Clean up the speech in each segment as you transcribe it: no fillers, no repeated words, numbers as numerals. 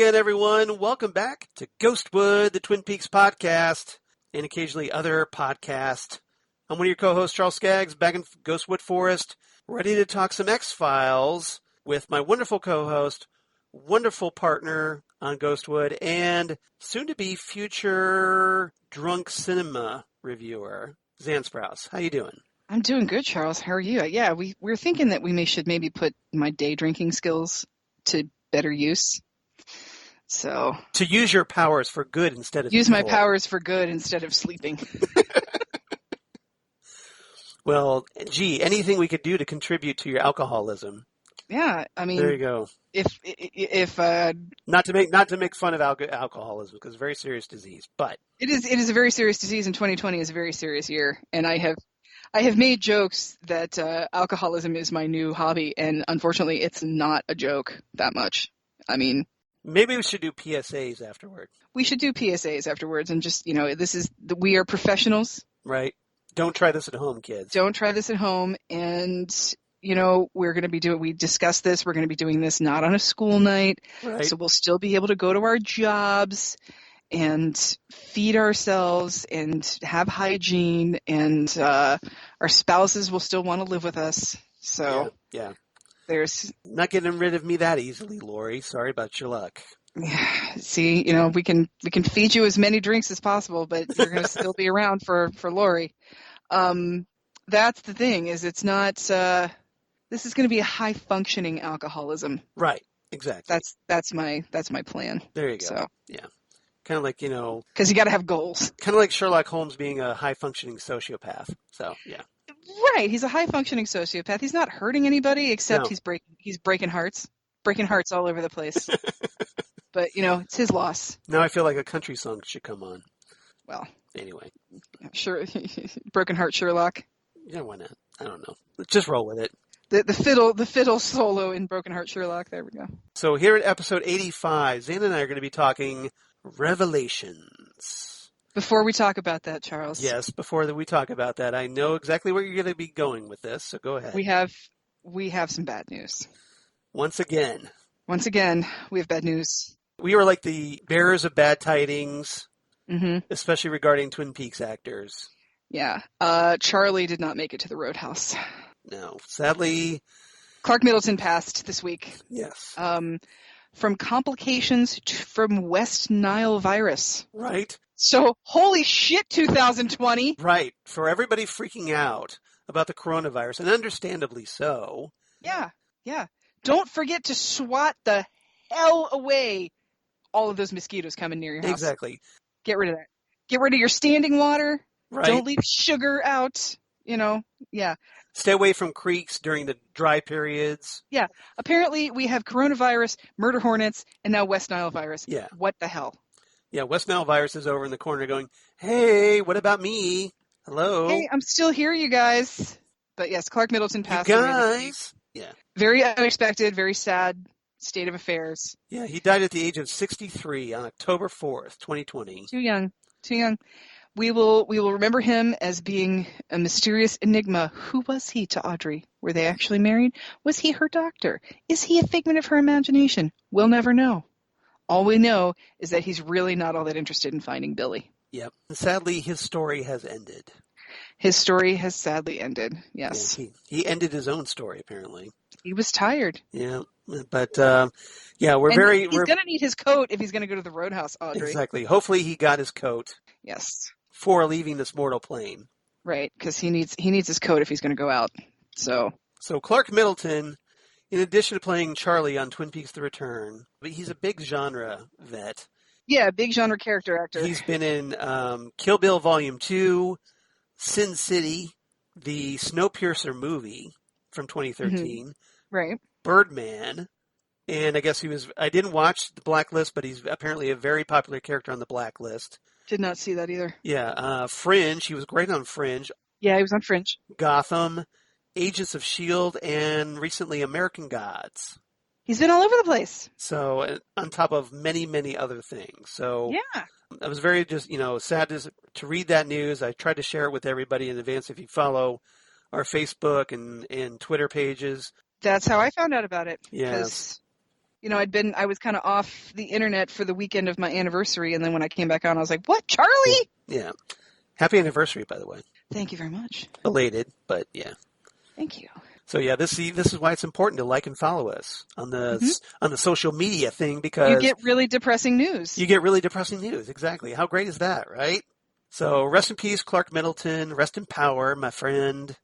again, everyone. Welcome back to Ghostwood, the Twin Peaks podcast, and occasionally other podcast. I'm one of your co-hosts, Charles Skaggs, back in Ghostwood Forest, ready to talk some X-Files with my wonderful co-host, wonderful partner on Ghostwood, and soon-to-be future drunk cinema reviewer, Xan Sprouse. How you doing? I'm doing good, Charles. How are you? Yeah, we're thinking that we should maybe put my day drinking skills to better use. So to use your powers for good instead of use evil. My powers for good instead of sleeping. Well, gee, anything we could do to contribute to your alcoholism. Yeah, I mean, there you go. If not to make fun of alcoholism, because it's a very serious disease, but it is a very serious disease, and 2020 is a very serious year. And I have made jokes that alcoholism is my new hobby, and unfortunately, it's not a joke that much. I mean, maybe we should do PSAs afterward. We should do PSAs afterwards, and just we are professionals, right? Don't try this at home, kids. Don't try this at home, and we're going to be we discussed this. We're going to be doing this not on a school night, right. So we'll still be able to go to our jobs and feed ourselves and have hygiene, and our spouses will still want to live with us. So yeah. There's not getting rid of me that easily, Lori. Sorry about your luck. Yeah. See, we can feed you as many drinks as possible, but you're going to still be around for Lori. That's the thing, is it's not. This is going to be a high functioning alcoholism. Right. Exactly. That's my plan. There you go. So, yeah. Kind of like, because you got to have goals. Kind of like Sherlock Holmes being a high-functioning sociopath. So, yeah. Right. He's a high-functioning sociopath. He's not hurting anybody, except he's breaking hearts all over the place. But, it's his loss. Now I feel like a country song should come on. Well. Anyway. Sure. Broken Heart Sherlock. Yeah, why not? I don't know. Let's just roll with it. The fiddle solo in Broken Heart Sherlock. There we go. So here at episode 85, Xan and I are going to be talking Revelations. Before we talk about that, Charles. Yes, before we talk about that, I know exactly where you're going to be going with this, so go ahead. We have some bad news. Once again, we have bad news. We are like the bearers of bad tidings, mm-hmm. especially regarding Twin Peaks actors. Yeah. Charlie did not make it to the Roadhouse. No. Sadly. Clark Middleton passed this week. Yes. From complications from West Nile virus. Right. So, holy shit, 2020. Right. For everybody freaking out about the coronavirus, and understandably so. Yeah. Don't forget to swat the hell away all of those mosquitoes coming near your house. Exactly. Get rid of that. Get rid of your standing water. Right. Don't leave sugar out. Yeah. Stay away from creeks during the dry periods. Yeah. Apparently, we have coronavirus, murder hornets, and now West Nile virus. Yeah. What the hell? Yeah, West Nile virus is over in the corner going, hey, what about me? Hello? Hey, I'm still here, you guys. But yes, Clark Middleton passed away. You guys? Yeah. Very unexpected, very sad state of affairs. Yeah, he died at the age of 63 on October 4th, 2020. Too young. We will remember him as being a mysterious enigma. Who was he to Audrey? Were they actually married? Was he her doctor? Is he a figment of her imagination? We'll never know. All we know is that he's really not all that interested in finding Billy. Yep. Sadly, his story has ended. His story has sadly ended, yes. Yeah, he ended his own story, apparently. He was tired. Yeah, but, he's going to need his coat if he's going to go to the Roadhouse, Audrey. Exactly. Hopefully he got his coat. Yes. For leaving this mortal plane. Right, because he needs his coat if he's going to go out. So Clark Middleton, in addition to playing Charlie on Twin Peaks: The Return, he's a big genre vet. Yeah, big genre character actor. He's been in Kill Bill Volume 2, Sin City, the Snowpiercer movie from 2013. Mm-hmm. Right. Birdman. And I guess I didn't watch The Blacklist, but he's apparently a very popular character on The Blacklist. Did not see that either. Yeah. Fringe. He was great on Fringe. Yeah, he was on Fringe. Gotham, Agents of S.H.I.E.L.D., and recently American Gods. He's been all over the place. So, on top of many, many other things. So, yeah. I was very sad to read that news. I tried to share it with everybody in advance. If you follow our Facebook and Twitter pages. That's how I found out about it. Yes. I was kind of off the internet for the weekend of my anniversary, and then when I came back on, I was like, what, Charlie? Yeah. Happy anniversary, by the way. Thank you very much. Belated, but yeah. Thank you. So yeah, this is why it's important to like and follow us on the social media thing, because you get really depressing news. Exactly. How great is that, right? So rest in peace, Clark Middleton. Rest in power, my friend.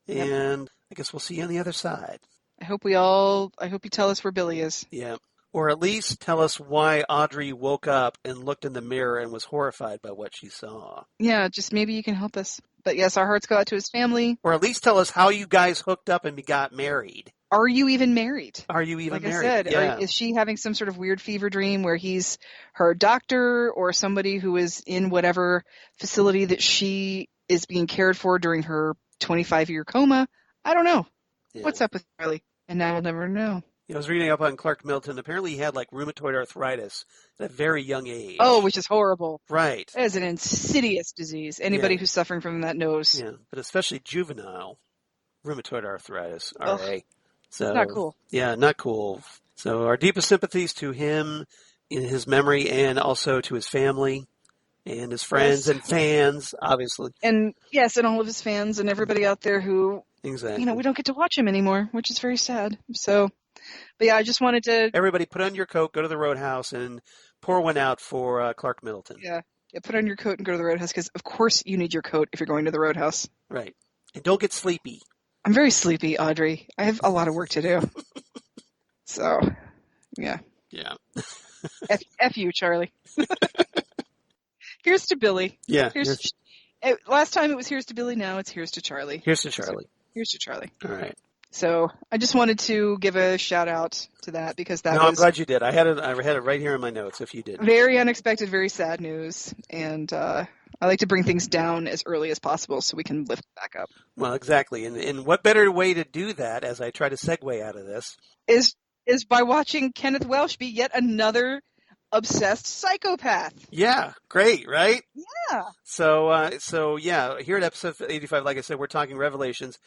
And I guess we'll see you on the other side. I hope you tell us where Billy is. Yeah. Or at least tell us why Audrey woke up and looked in the mirror and was horrified by what she saw. Yeah, just maybe you can help us. But yes, our hearts go out to his family. Or at least tell us how you guys hooked up and got married. Are you even married? Like I said, is she having some sort of weird fever dream where he's her doctor or somebody who is in whatever facility that she is being cared for during her 25-year coma? I don't know. Yeah. What's up with Charlie? And now we'll never know. I was reading up on Clark Middleton. Apparently he had rheumatoid arthritis at a very young age. Oh, which is horrible. Right. That is an insidious disease. Anybody who's suffering from that knows. Yeah, but especially juvenile rheumatoid arthritis, RA. So, not cool. Yeah, not cool. So our deepest sympathies to him in his memory, and also to his family and his friends and fans, obviously. And yes, and all of his fans and everybody out there who, exactly. We don't get to watch him anymore, which is very sad. So, but yeah, I just wanted to... Everybody put on your coat, go to the Roadhouse, and pour one out for Clark Middleton. Yeah, put on your coat and go to the Roadhouse, because of course you need your coat if you're going to the Roadhouse. Right. And don't get sleepy. I'm very sleepy, Audrey. I have a lot of work to do. So, yeah. Yeah. F you, Charlie. Here's to Billy. Yeah. Last time it was here's to Billy, now it's here's to Charlie. Here's to Charlie. Here's to Charlie. All right. So I just wanted to give a shout out to that, because that was... No, I'm glad you did. I had it right here in my notes if you did. Very unexpected, very sad news. And I like to bring things down as early as possible so we can lift back up. Well, exactly. And what better way to do that, as I try to segue out of this, is by watching Kenneth Welsh be yet another obsessed psychopath. Yeah, great, right? Yeah. So yeah, here at episode 85, like I said, we're talking Revelations,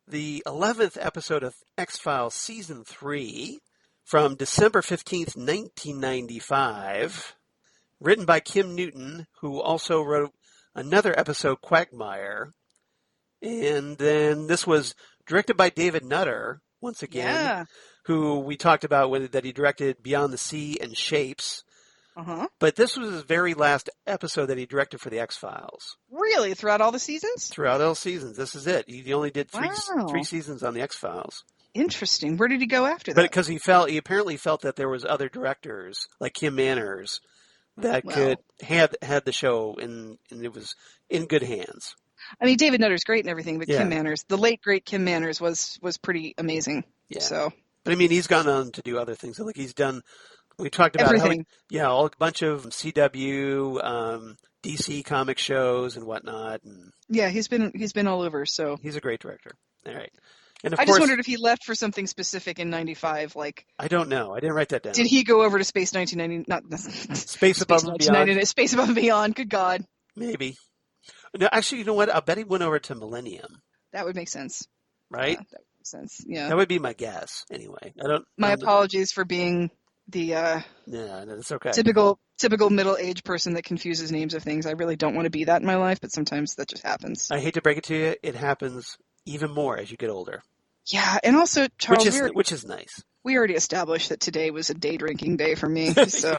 the 11th episode of X-Files Season 3 from December 15th, 1995, written by Kim Newton, who also wrote another episode, Quagmire. And then this was directed by David Nutter, once again, who we talked about that he directed Beyond the Sea and Shapes. Uh-huh. But this was his very last episode that he directed for the X-Files. Really? Throughout all the seasons? Throughout all seasons. This is it. He only did three seasons on the X-Files. Interesting. Where did he go after that? But because he apparently felt that there was other directors, like Kim Manners, that could had the show, and it was in good hands. I mean, David Nutter's great and everything, but Kim Manners, the late great Kim Manners, was pretty amazing. Yeah. So, but I mean, he's gone on to do other things. Like he's done. We talked about everything. A bunch of CW, DC comic shows and whatnot. And yeah, he's been all over. So he's a great director. All right. And I just wondered if he left for something specific in 95. Like, I don't know. I didn't write that down. Did he go over to Space 1990? Not Space Above and Beyond. Space Above and Beyond. Good God. Maybe. No, actually, you know what? I bet he went over to Millennium. That would make sense. Right? Yeah, that would make sense. Yeah. That would be my guess. Anyway, My apologies for being the yeah, no, it's okay. typical middle-aged person that confuses names of things. I really don't want to be that in my life, but sometimes that just happens. I hate to break it to you, it happens even more as you get older. Yeah, and also, Charles, which is nice. We already established that today was a day drinking day for me. So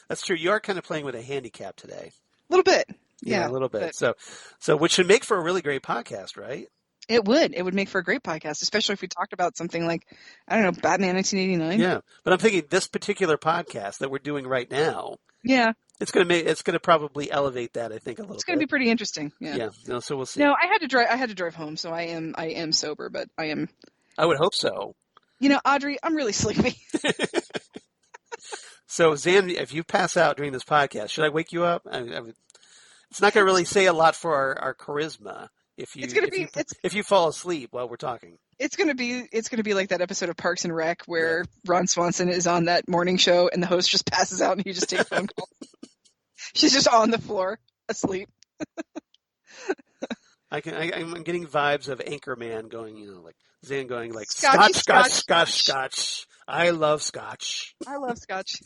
that's true. You are kind of playing with a handicap today. A little bit. Yeah, a little bit. So which should make for a really great podcast, right? It would. It would make for a great podcast, especially if we talked about something like, I don't know, Batman 1989. Yeah, but I'm thinking this particular podcast that we're doing right now. Yeah. It's going to probably elevate that, I think, a little bit. It's going to be pretty interesting. Yeah. Yeah. No, so we'll see. No, I had to drive home, so I am sober, but I am. I would hope so. You know, Audrey, I'm really sleepy. So, Xan, if you pass out during this podcast, should I wake you up? It's not going to really say a lot for our charisma if you fall asleep while we're talking. It's going to be like that episode of Parks and Rec where Ron Swanson is on that morning show and the host just passes out and he just takes phone calls. She's just on the floor asleep. I'm getting vibes of Anchorman going, like Xan going like Scotchy, Scotch. I love Scotch. I love Scotch.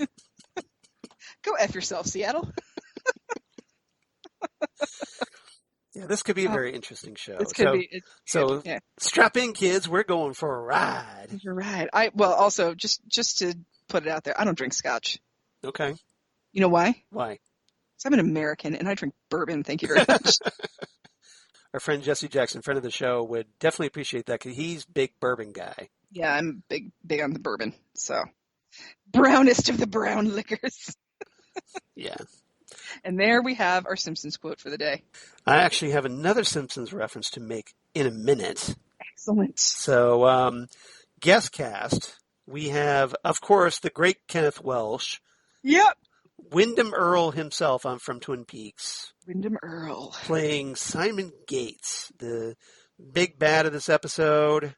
Go F yourself, Seattle. Yeah, this could be a very interesting show. This could be. So yeah. Strap in, kids. We're going for a ride. You're right. Also just to put it out there, I don't drink Scotch. Okay. You know why? Why? Because I'm an American and I drink bourbon. Thank you very much. Our friend Jesse Jackson, friend of the show, would definitely appreciate that because he's a big bourbon guy. Yeah, I'm big on the bourbon. So, brownest of the brown liquors. Yeah. And there we have our Simpsons quote for the day. I actually have another Simpsons reference to make in a minute. Excellent. So, guest cast, we have, of course, the great Kenneth Welsh. Yep. Wyndham Earle himself from Twin Peaks. Wyndham Earle. Playing Simon Gates, the big bad of this episode.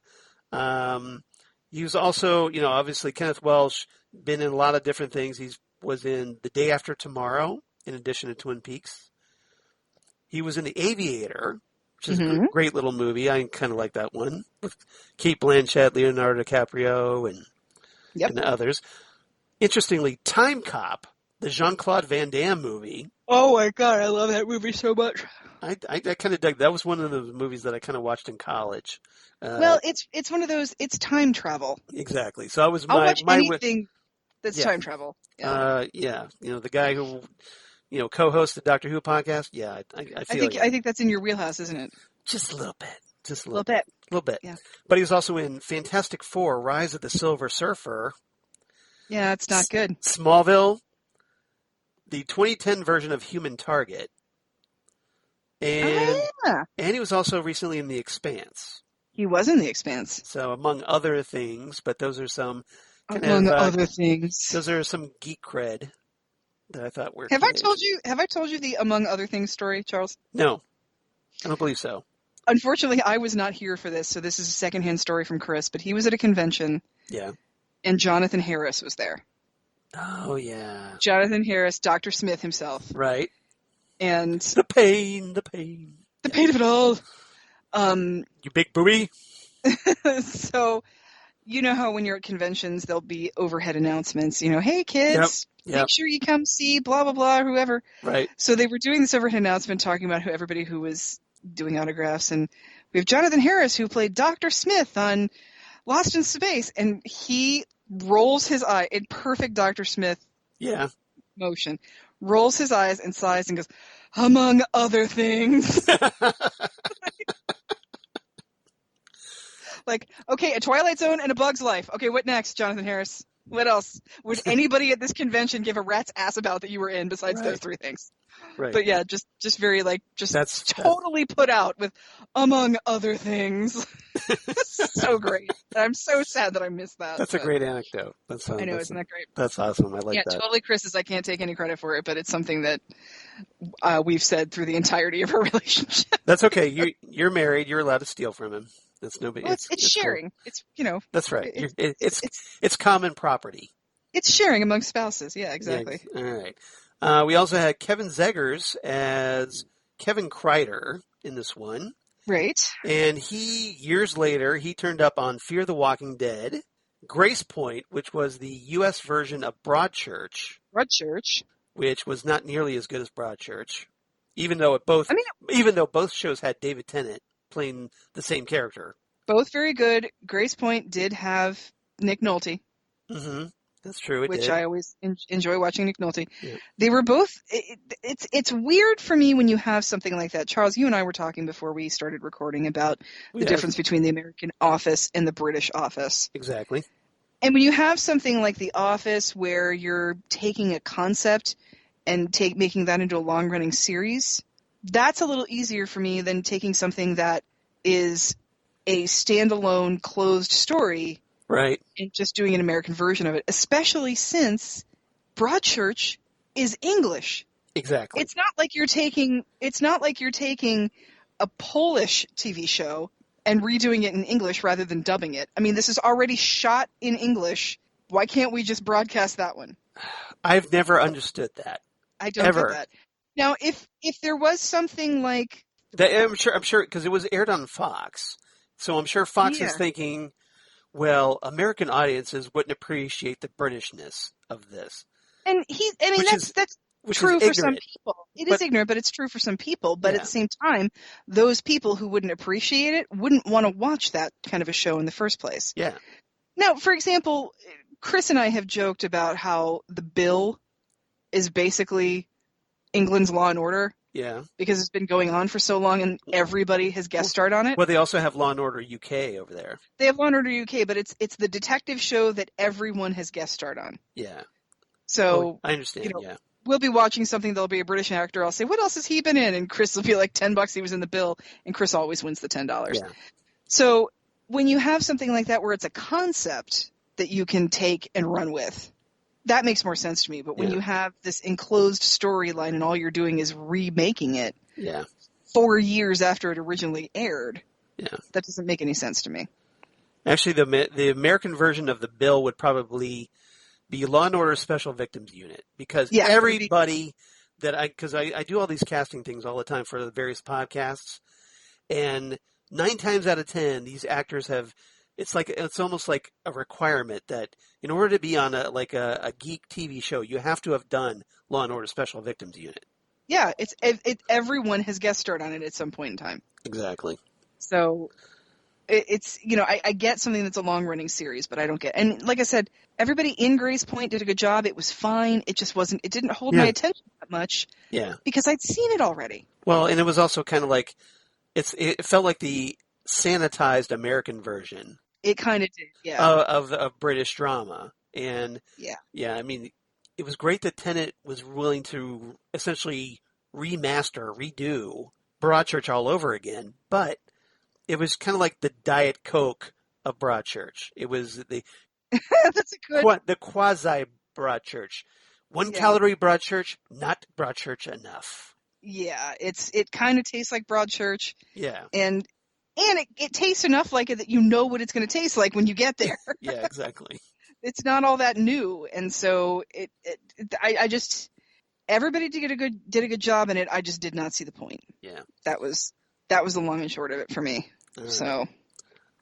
He was also, obviously Kenneth Welsh, been in a lot of different things. He was in The Day After Tomorrow, in addition to Twin Peaks. He was in The Aviator, which is a great little movie. I kind of like that one, with Kate Blanchett, Leonardo DiCaprio, and others. Interestingly, Time Cop, the Jean-Claude Van Damme movie. Oh my God, I love that movie so much. I kind of dug that. Was one of the movies that I kind of watched in college. Well, it's one of those. It's time travel. Exactly. So I was I'll watch anything that's time travel. Yeah. The guy who co-hosts the Doctor Who podcast. Yeah, I think that's in your wheelhouse, isn't it? Just a little bit. Just a little bit. A little bit. Yeah. But he was also in Fantastic Four: Rise of the Silver Surfer. Yeah, it's not good. Smallville, the 2010 version of Human Target, and he was also recently in The Expanse. He was in The Expanse. So among other things, but those are some other things. Those are some geek cred that I thought were. Have I told you the among other things story, Charles? No, I don't believe so. Unfortunately, I was not here for this, so this is a secondhand story from Chris. But he was at a convention. Yeah. And Jonathan Harris was there. Oh yeah. Jonathan Harris, Dr. Smith himself. Right. And the pain of it all. You big booby. So, you know how when you're at conventions, there'll be overhead announcements. Hey kids, make sure you come see blah blah blah, whoever. Right. So they were doing this overhead announcement talking about everybody who was doing autographs, and we have Jonathan Harris who played Dr. Smith on Lost in Space, and he rolls his eye in perfect Dr. Smith motion, rolls his eyes and sighs and goes, among other things. Like, okay, a Twilight Zone and a Bug's Life. Okay, what next, Jonathan Harris? What else? Would anybody at this convention give a rat's ass about that you were in besides those three things? Right. But yeah, just very that's totally put out with among other things. So great. I'm so sad that I missed that. That's a great anecdote. I know, isn't that great? That's awesome. I like that. Yeah, totally Chris's. I can't take any credit for it, but it's something that we've said through the entirety of our relationship. That's okay. You're married. You're allowed to steal from him. It's nobody. Well, it's sharing. Cool. It's That's right. It's common property. It's sharing among spouses. Yeah, exactly. Yeah, all right. We also had Kevin Zegers as Kevin Kreider in this one. Right. And years later, he turned up on Fear the Walking Dead, Grace Point, which was the U.S. version of Broadchurch. Which was not nearly as good as Broadchurch, even though both shows had David Tennant playing the same character. Both very good. Grace Point did have Nick Nolte. Mm-hmm. That's true. Which I always enjoy watching Nick Nolte. Yeah. They were both. It's weird for me when you have something like that. Charles, you and I were talking before we started recording about the difference between the American Office and the British Office. Exactly. And when you have something like The Office where you're taking a concept and making that into a long-running series, that's a little easier for me than taking something that is a standalone closed story. Right. And just doing an American version of it, especially since Broadchurch is English. Exactly. It's not like you're taking a Polish TV show and redoing it in English rather than dubbing it. I mean, this is already shot in English. Why can't we just broadcast that one? I've never understood that. I don't get that. Now, if there was something like I'm sure, because it was aired on Fox. So I'm sure Fox is thinking, well, American audiences wouldn't appreciate the Britishness of this. And that's true for some people. It is ignorant, but it's true for some people. But at the same time, those people who wouldn't appreciate it wouldn't want to watch that kind of a show in the first place. Yeah. Now, for example, Chris and I have joked about how The Bill is basically England's Law and Order. Yeah. Because it's been going on for so long and everybody has guest starred on it. Well, they also have Law and Order UK over there. They have Law and Order UK, but it's the detective show that everyone has guest starred on. Yeah. So I understand, we'll be watching something, there'll be a British actor, I'll say, what else has he been in? And Chris will be like, $10 he was in The Bill, and Chris always wins the $10. Yeah. So when you have something like that where it's a concept that you can take and run with, that makes more sense to me. But when you have this enclosed storyline and all you're doing is remaking it 4 years after it originally aired, that doesn't make any sense to me. Actually, the American version of The Bill would probably be Law and Order Special Victims Unit, because everybody because I do all these casting things all the time for the various podcasts, and 9 times out of 10 these actors have it's almost like a requirement that in order to be on a geek TV show, you have to have done Law and Order Special Victims Unit. Yeah, everyone has guest starred on it at some point in time. Exactly. So it's, I get something that's a long-running series, but I don't get... And like I said, everybody in Grace Point did a good job. It was fine. It just wasn't... It didn't hold my attention that much. Yeah. Because I'd seen it already. Well, and it was also kind of like... It felt like the sanitized American version. It kind of did, yeah. Of British drama. And... Yeah, I mean, it was great that Tennant was willing to essentially redo Broadchurch all over again, but... It was kind of like the Diet Coke of Broadchurch. It was the That's a good... the quasi Broadchurch. 1 calorie Broadchurch, not Broadchurch enough. Yeah, it kind of tastes like Broadchurch. Yeah, and it tastes enough like it that you know what it's going to taste like when you get there. Yeah, exactly. It's not all that new, and so I just everybody did a good job in it. I just did not see the point. Yeah, that was the long and short of it for me. Right.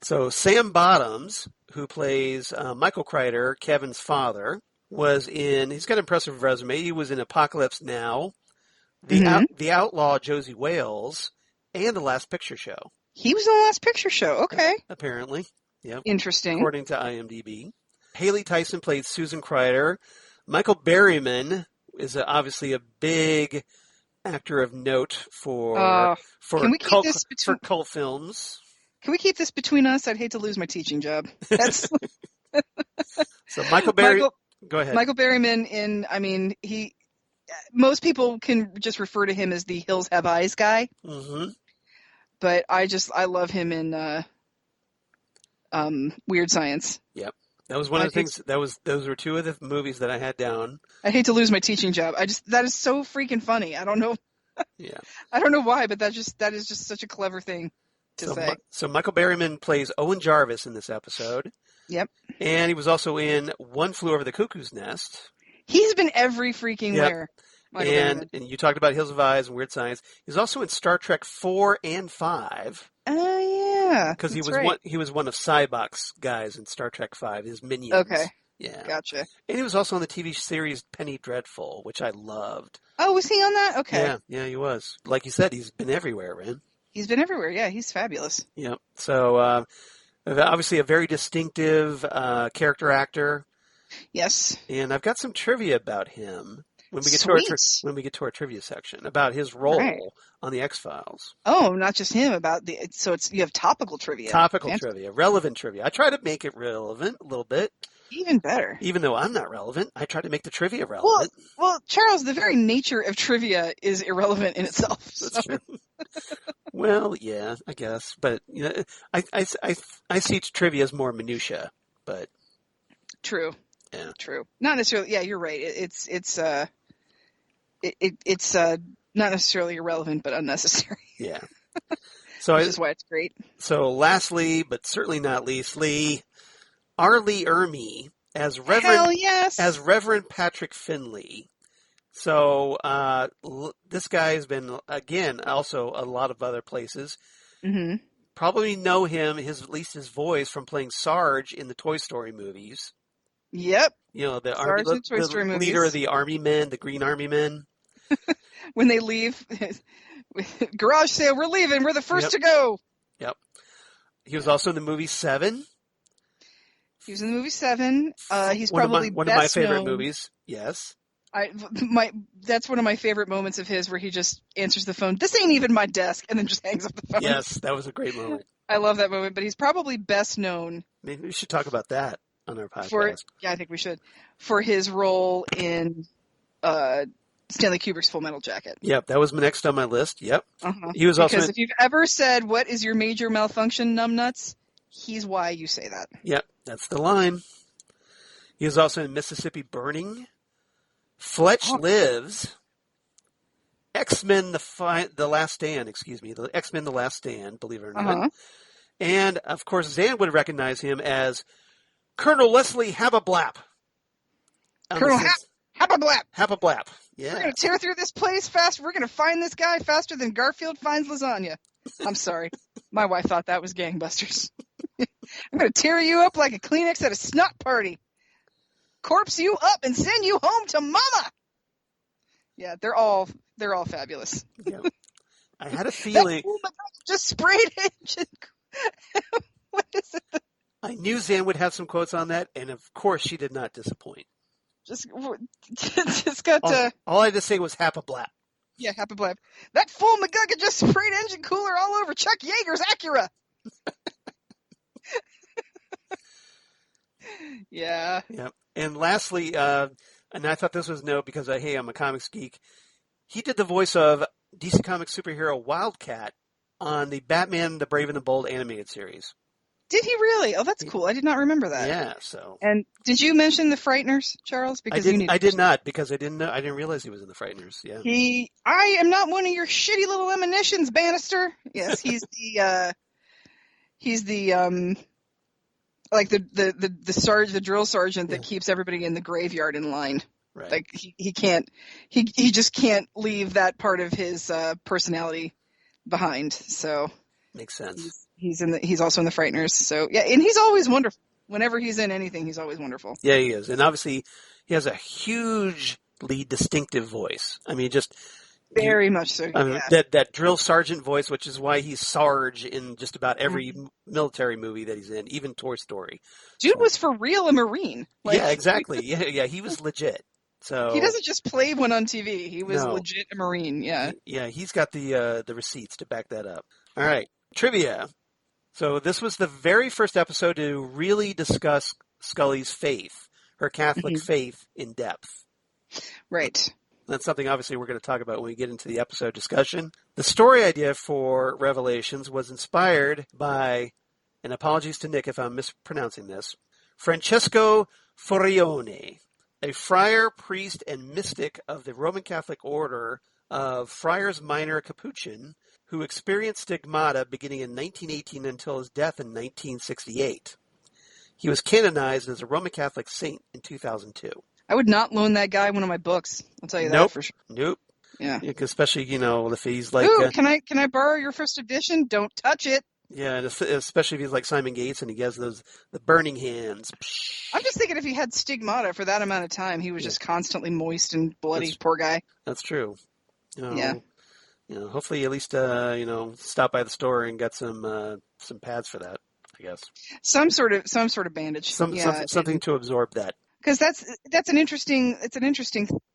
So Sam Bottoms, who plays Michael Kreider, Kevin's father, he's got an impressive resume. He was in Apocalypse Now, The Outlaw Josie Wales, and The Last Picture Show. He was in The Last Picture Show, okay. Apparently, yeah. Interesting. According to IMDb. Haley Tyson played Susan Kreider. Michael Berryman is obviously a big actor of note for cult films. Can we keep this between us? I'd hate to lose my teaching job. That's So go ahead. Michael Berryman most people can just refer to him as the Hills Have Eyes guy. Mm-hmm. But I love him in Weird Science. Yep. That was one of the things. Those were 2 of the movies that I had down. I hate to lose my teaching job. That is so freaking funny. I don't know. Yeah. I don't know why, but that is just such a clever thing to say. So Michael Berryman plays Owen Jarvis in this episode. Yep. And he was also in One Flew Over the Cuckoo's Nest. He's been every freaking where. And you talked about Hills of Eyes and Weird Science. He's also in Star Trek 4 and 5. Oh, yeah. Because he was one of Cybok's guys in Star Trek 5, his minions. Okay. Yeah. Gotcha. And he was also on the TV series Penny Dreadful, which I loved. Oh, was he on that? Okay. Yeah, he was. Like you said, he's been everywhere, man. He's been everywhere. Yeah, he's fabulous. Yep. So, obviously a very distinctive character actor. Yes. And I've got some trivia about him when we get to our trivia section about his role on the X-Files. Oh, not just him, you have topical trivia. Trivia, relevant trivia. I try to make it relevant a little bit. Even better. Even though I'm not relevant, I try to make the trivia relevant. Well, Charles, the very nature of trivia is irrelevant in itself. That's true. Well, yeah, I guess, but I see trivia as more minutia, but true. Yeah. True. Not necessarily. Yeah, you're right. It's not necessarily irrelevant, but unnecessary. Yeah. Which is why it's great. So, lastly, but certainly not leastly, R. Lee Ermey as Reverend Hell yes! as Reverend Patrick Finley. So this guy has been, again, also a lot of other places. Mm-hmm. Probably know him, at least his voice, from playing Sarge in the Toy Story movies. Yep. You know, the Sarge in the Toy Story leader movies. of the Army Men, the Green Army Men. When they leave, garage sale, we're leaving. We're the first to go. Yep. He was also in the movie Seven. He was in the movie Seven. He's one probably of my favorite known. movies. Yes. That's one of my favorite moments of his, where he just answers the phone. This ain't even my desk, and then just hangs up the phone. Yes, that was a great moment. I love that moment, but he's probably best known. Maybe we should talk about that on our podcast. I think we should, for his role in Stanley Kubrick's Full Metal Jacket. Yep, that was next on my list. Yep. Uh-huh. He was also because if you've ever said, "What is your major malfunction, numbnuts?" he's why you say that. Yep, that's the line. He was also in Mississippi Burning, Fletch Lives, X-Men The Last Stand, the X-Men The Last Stand, believe it or not. Uh-huh. And, of course, Xan would recognize him as Colonel Leslie Habablap. Colonel Habablap. Habablap, yeah. We're going to tear through this place fast. We're going to find this guy faster than Garfield finds lasagna. I'm sorry. My wife thought that was gangbusters. I'm going to tear you up like a Kleenex at a snot party. Corpse you up and send you home to mama. Yeah, they're all fabulous. Yeah. I had a feeling. Just sprayed engine. What is it? I knew Xan would have some quotes on that, and of course she did not disappoint. Just got to. All I had to say was Hapablap. Yeah, Hapablap. That fool McGucket just sprayed engine cooler all over Chuck Yeager's Acura. Yeah. Yep. And lastly, and I thought this was note because I'm a comics geek. He did the voice of DC Comics superhero Wildcat on the Batman the Brave and the Bold animated series. Did he really? Oh, that's cool. I did not remember that. Yeah, so. And did you mention the Frighteners, Charles? Because I did not, because I didn't realize he was in the Frighteners. Yeah. I am not one of your shitty little emanations, Bannister. Yes, he's the like the drill sergeant that keeps everybody in the graveyard in line. Right. Like he just can't leave that part of his personality behind. So makes sense. He's also in the Frighteners. So yeah, and he's always wonderful. Whenever he's in anything, he's always wonderful. Yeah, he is. And obviously he has a hugely distinctive voice. I mean, just very much so. Yeah. That drill sergeant voice, which is why he's Sarge in just about every military movie that he's in, even Toy Story. Dude was for real a Marine. Yeah, exactly. Yeah, he was legit. So he doesn't just play one on TV. He was legit a Marine. Yeah. Yeah, he's got the receipts to back that up. All right, trivia. So this was the very first episode to really discuss Scully's faith, her Catholic faith, in depth. Right. That's something obviously we're going to talk about when we get into the episode discussion. The story idea for Revelations was inspired by, and apologies to Nick if I'm mispronouncing this, Francesco Furione, a friar, priest, and mystic of the Roman Catholic Order of Friars Minor Capuchin, who experienced stigmata beginning in 1918 until his death in 1968. He was canonized as a Roman Catholic saint in 2002. I would not loan that guy one of my books. I'll tell you that for sure. Nope. Yeah. Especially, if he's like... Ooh, can I borrow your first edition? Don't touch it. Yeah, and especially if he's like Simon Gates and he has the burning hands. I'm just thinking if he had stigmata for that amount of time, he was just constantly moist and bloody. Poor guy. That's true. Yeah. Hopefully at least, stop by the store and get some pads for that, I guess. Some sort of bandage. Something to absorb that. Because that's an interesting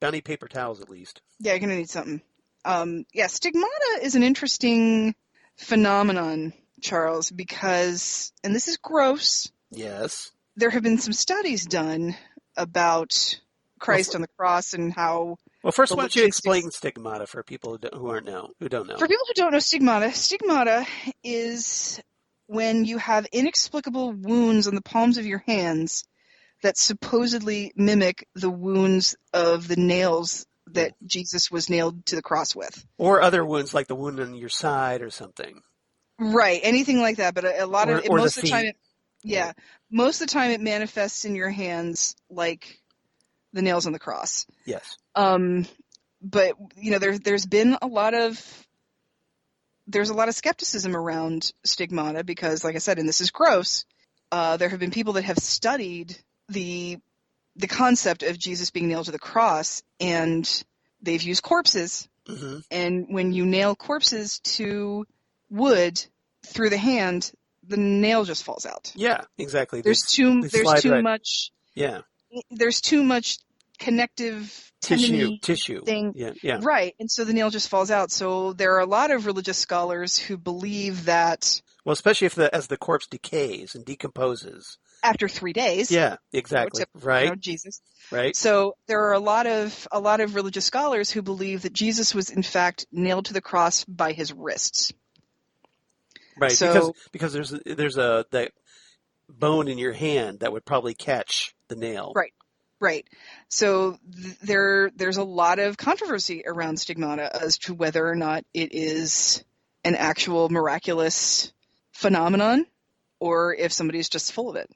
Bounty paper towels, at least. Yeah, you're gonna need something. Stigmata is an interesting phenomenon, Charles, because, and this is gross. Yes. There have been some studies done about Christ on the cross and how. Well, first, why don't you explain stigmata for people who don't know? For people who don't know stigmata is when you have inexplicable wounds on the palms of your hands that supposedly mimic the wounds of the nails that Jesus was nailed to the cross with. Or other wounds, like the wound on your side or something. Right, anything like that. But most of the time, most of the time it manifests in your hands like the nails on the cross. Yes. but there's been a lot of skepticism around stigmata because, like I said, and this is gross, there have been people that have studied the concept of Jesus being nailed to the cross, and they've used corpses. Mm-hmm. And when you nail corpses to wood through the hand, the nail just falls out. Yeah, exactly. There's too much. Yeah. There's too much connective tissue thing. Yeah. Right. And so the nail just falls out. So there are a lot of religious scholars who believe that. Well, especially as the corpse decays and decomposes. After 3 days. Yeah, exactly. Right. Jesus. Right. So there are a lot of religious scholars who believe that Jesus was in fact nailed to the cross by his wrists. Right. So, because there's that bone in your hand that would probably catch the nail. Right. So there's a lot of controversy around stigmata as to whether or not it is an actual miraculous phenomenon or if somebody's just full of it.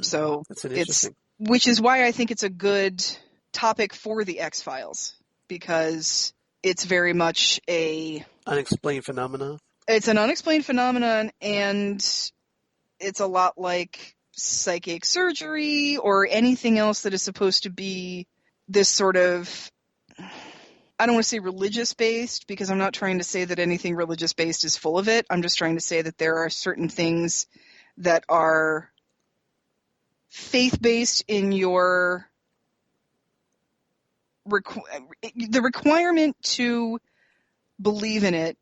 So that's interesting. Which is why I think it's a good topic for the X-Files, because it's very much unexplained phenomenon. It's an unexplained phenomenon, and it's a lot like psychic surgery or anything else that is supposed to be this sort of, I don't want to say religious-based, because I'm not trying to say that anything religious-based is full of it. I'm just trying to say that there are certain things that are faith-based in your the requirement to believe in it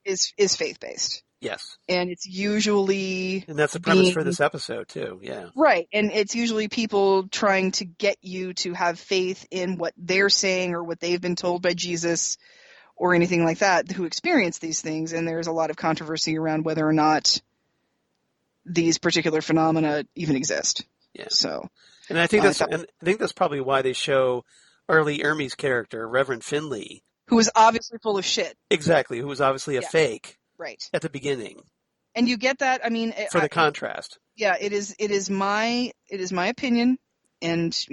is faith-based. Yes. And it's usually... And that's the premise for this episode, too, yeah. Right, and it's usually people trying to get you to have faith in what they're saying or what they've been told by Jesus or anything like that who experience these things, and there's a lot of controversy around whether or not these particular phenomena even exist. Yeah. So, and I think that's probably why they show Arlie Ermey's character, Reverend Finley, who was obviously full of shit. Exactly, who was obviously a fake. Right. At the beginning. And you get that, I mean... For the contrast. Yeah, it is my opinion, and,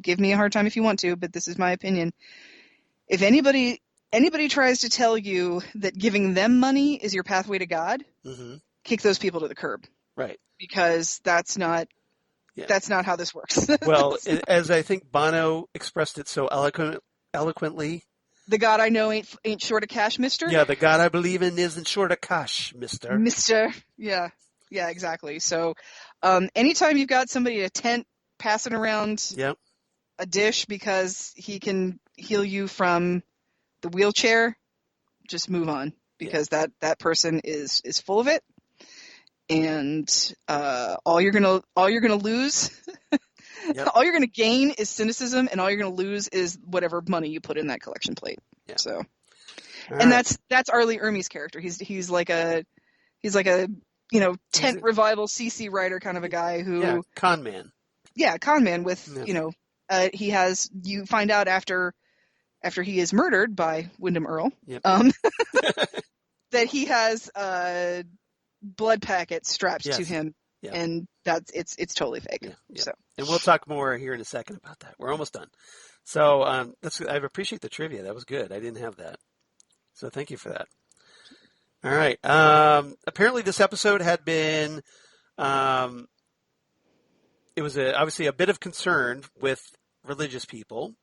give me a hard time if you want to, but this is my opinion. If anybody tries to tell you that giving them money is your pathway to God, kick those people to the curb. Right. Because that's not how this works. Well, as I think Bono expressed it so eloquently... The God I know ain't short of cash, mister? Yeah, the God I believe in isn't short of cash, mister. Mister, yeah, exactly. So anytime you've got somebody in a tent passing around a dish because he can heal you from the wheelchair, just move on, because that person is full of it. And all you're gonna lose... Yep. All you're going to gain is cynicism, and all you're going to lose is whatever money you put in that collection plate. Yeah. So, and that's Arlie Ermey's character. He's like a tent revival CC writer kind of a guy who con man. Yeah, con man with he has, you find out after he is murdered by Wyndham Earle, that he has a blood packet strapped to him. Yeah. And it's totally fake. Yeah. So. And we'll talk more here in a second about that. We're almost done. So I appreciate the trivia. That was good. I didn't have that. So thank you for that. All right. Apparently this episode had been it was obviously a bit of concern with religious people,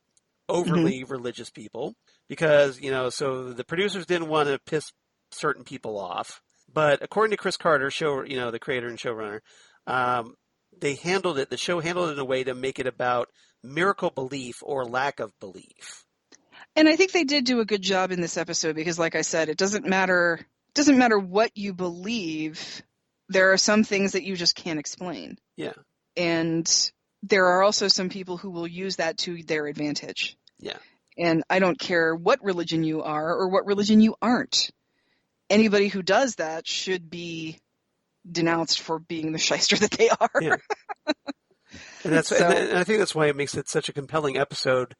overly religious people, because, so the producers didn't want to piss certain people off. But according to Chris Carter, the creator and showrunner, the show handled it in a way to make it about miracle belief or lack of belief. And I think they did do a good job in this episode because, like I said, it doesn't matter what you believe. There are some things that you just can't explain. Yeah. And there are also some people who will use that to their advantage. Yeah. And I don't care what religion you are or what religion you aren't. Anybody who does that should be denounced for being the shyster that they are. Yeah. And and I think that's why it makes it such a compelling episode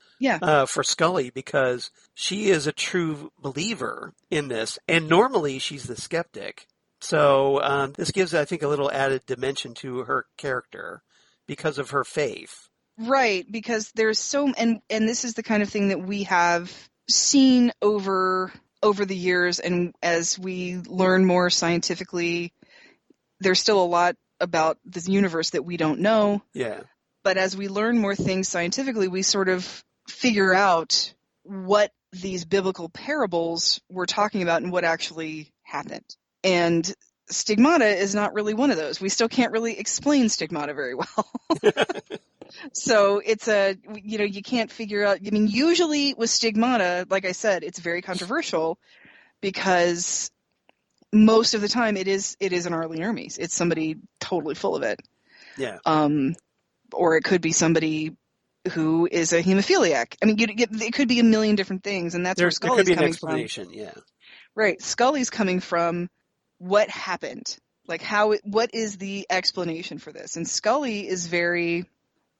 for Scully, because she is a true believer in this, and normally she's the skeptic. So this gives, I think, a little added dimension to her character because of her faith. Right, because there's and this is the kind of thing that we have seen over the years, and as we learn more scientifically, there's still a lot about this universe that we don't know. Yeah. But as we learn more things scientifically, we sort of figure out what these biblical parables were talking about and what actually happened. And stigmata is not really one of those. We still can't really explain stigmata very well. So it's you can't figure out, usually with stigmata, like I said, it's very controversial because most of the time it is an Arlie Ermes. It's somebody totally full of it. Yeah. Or it could be somebody who is a hemophiliac. It could be a million different things, and that's where Scully's coming from. There could be an explanation, yeah. Right. Scully's coming from what happened. Like what is the explanation for this? And Scully is very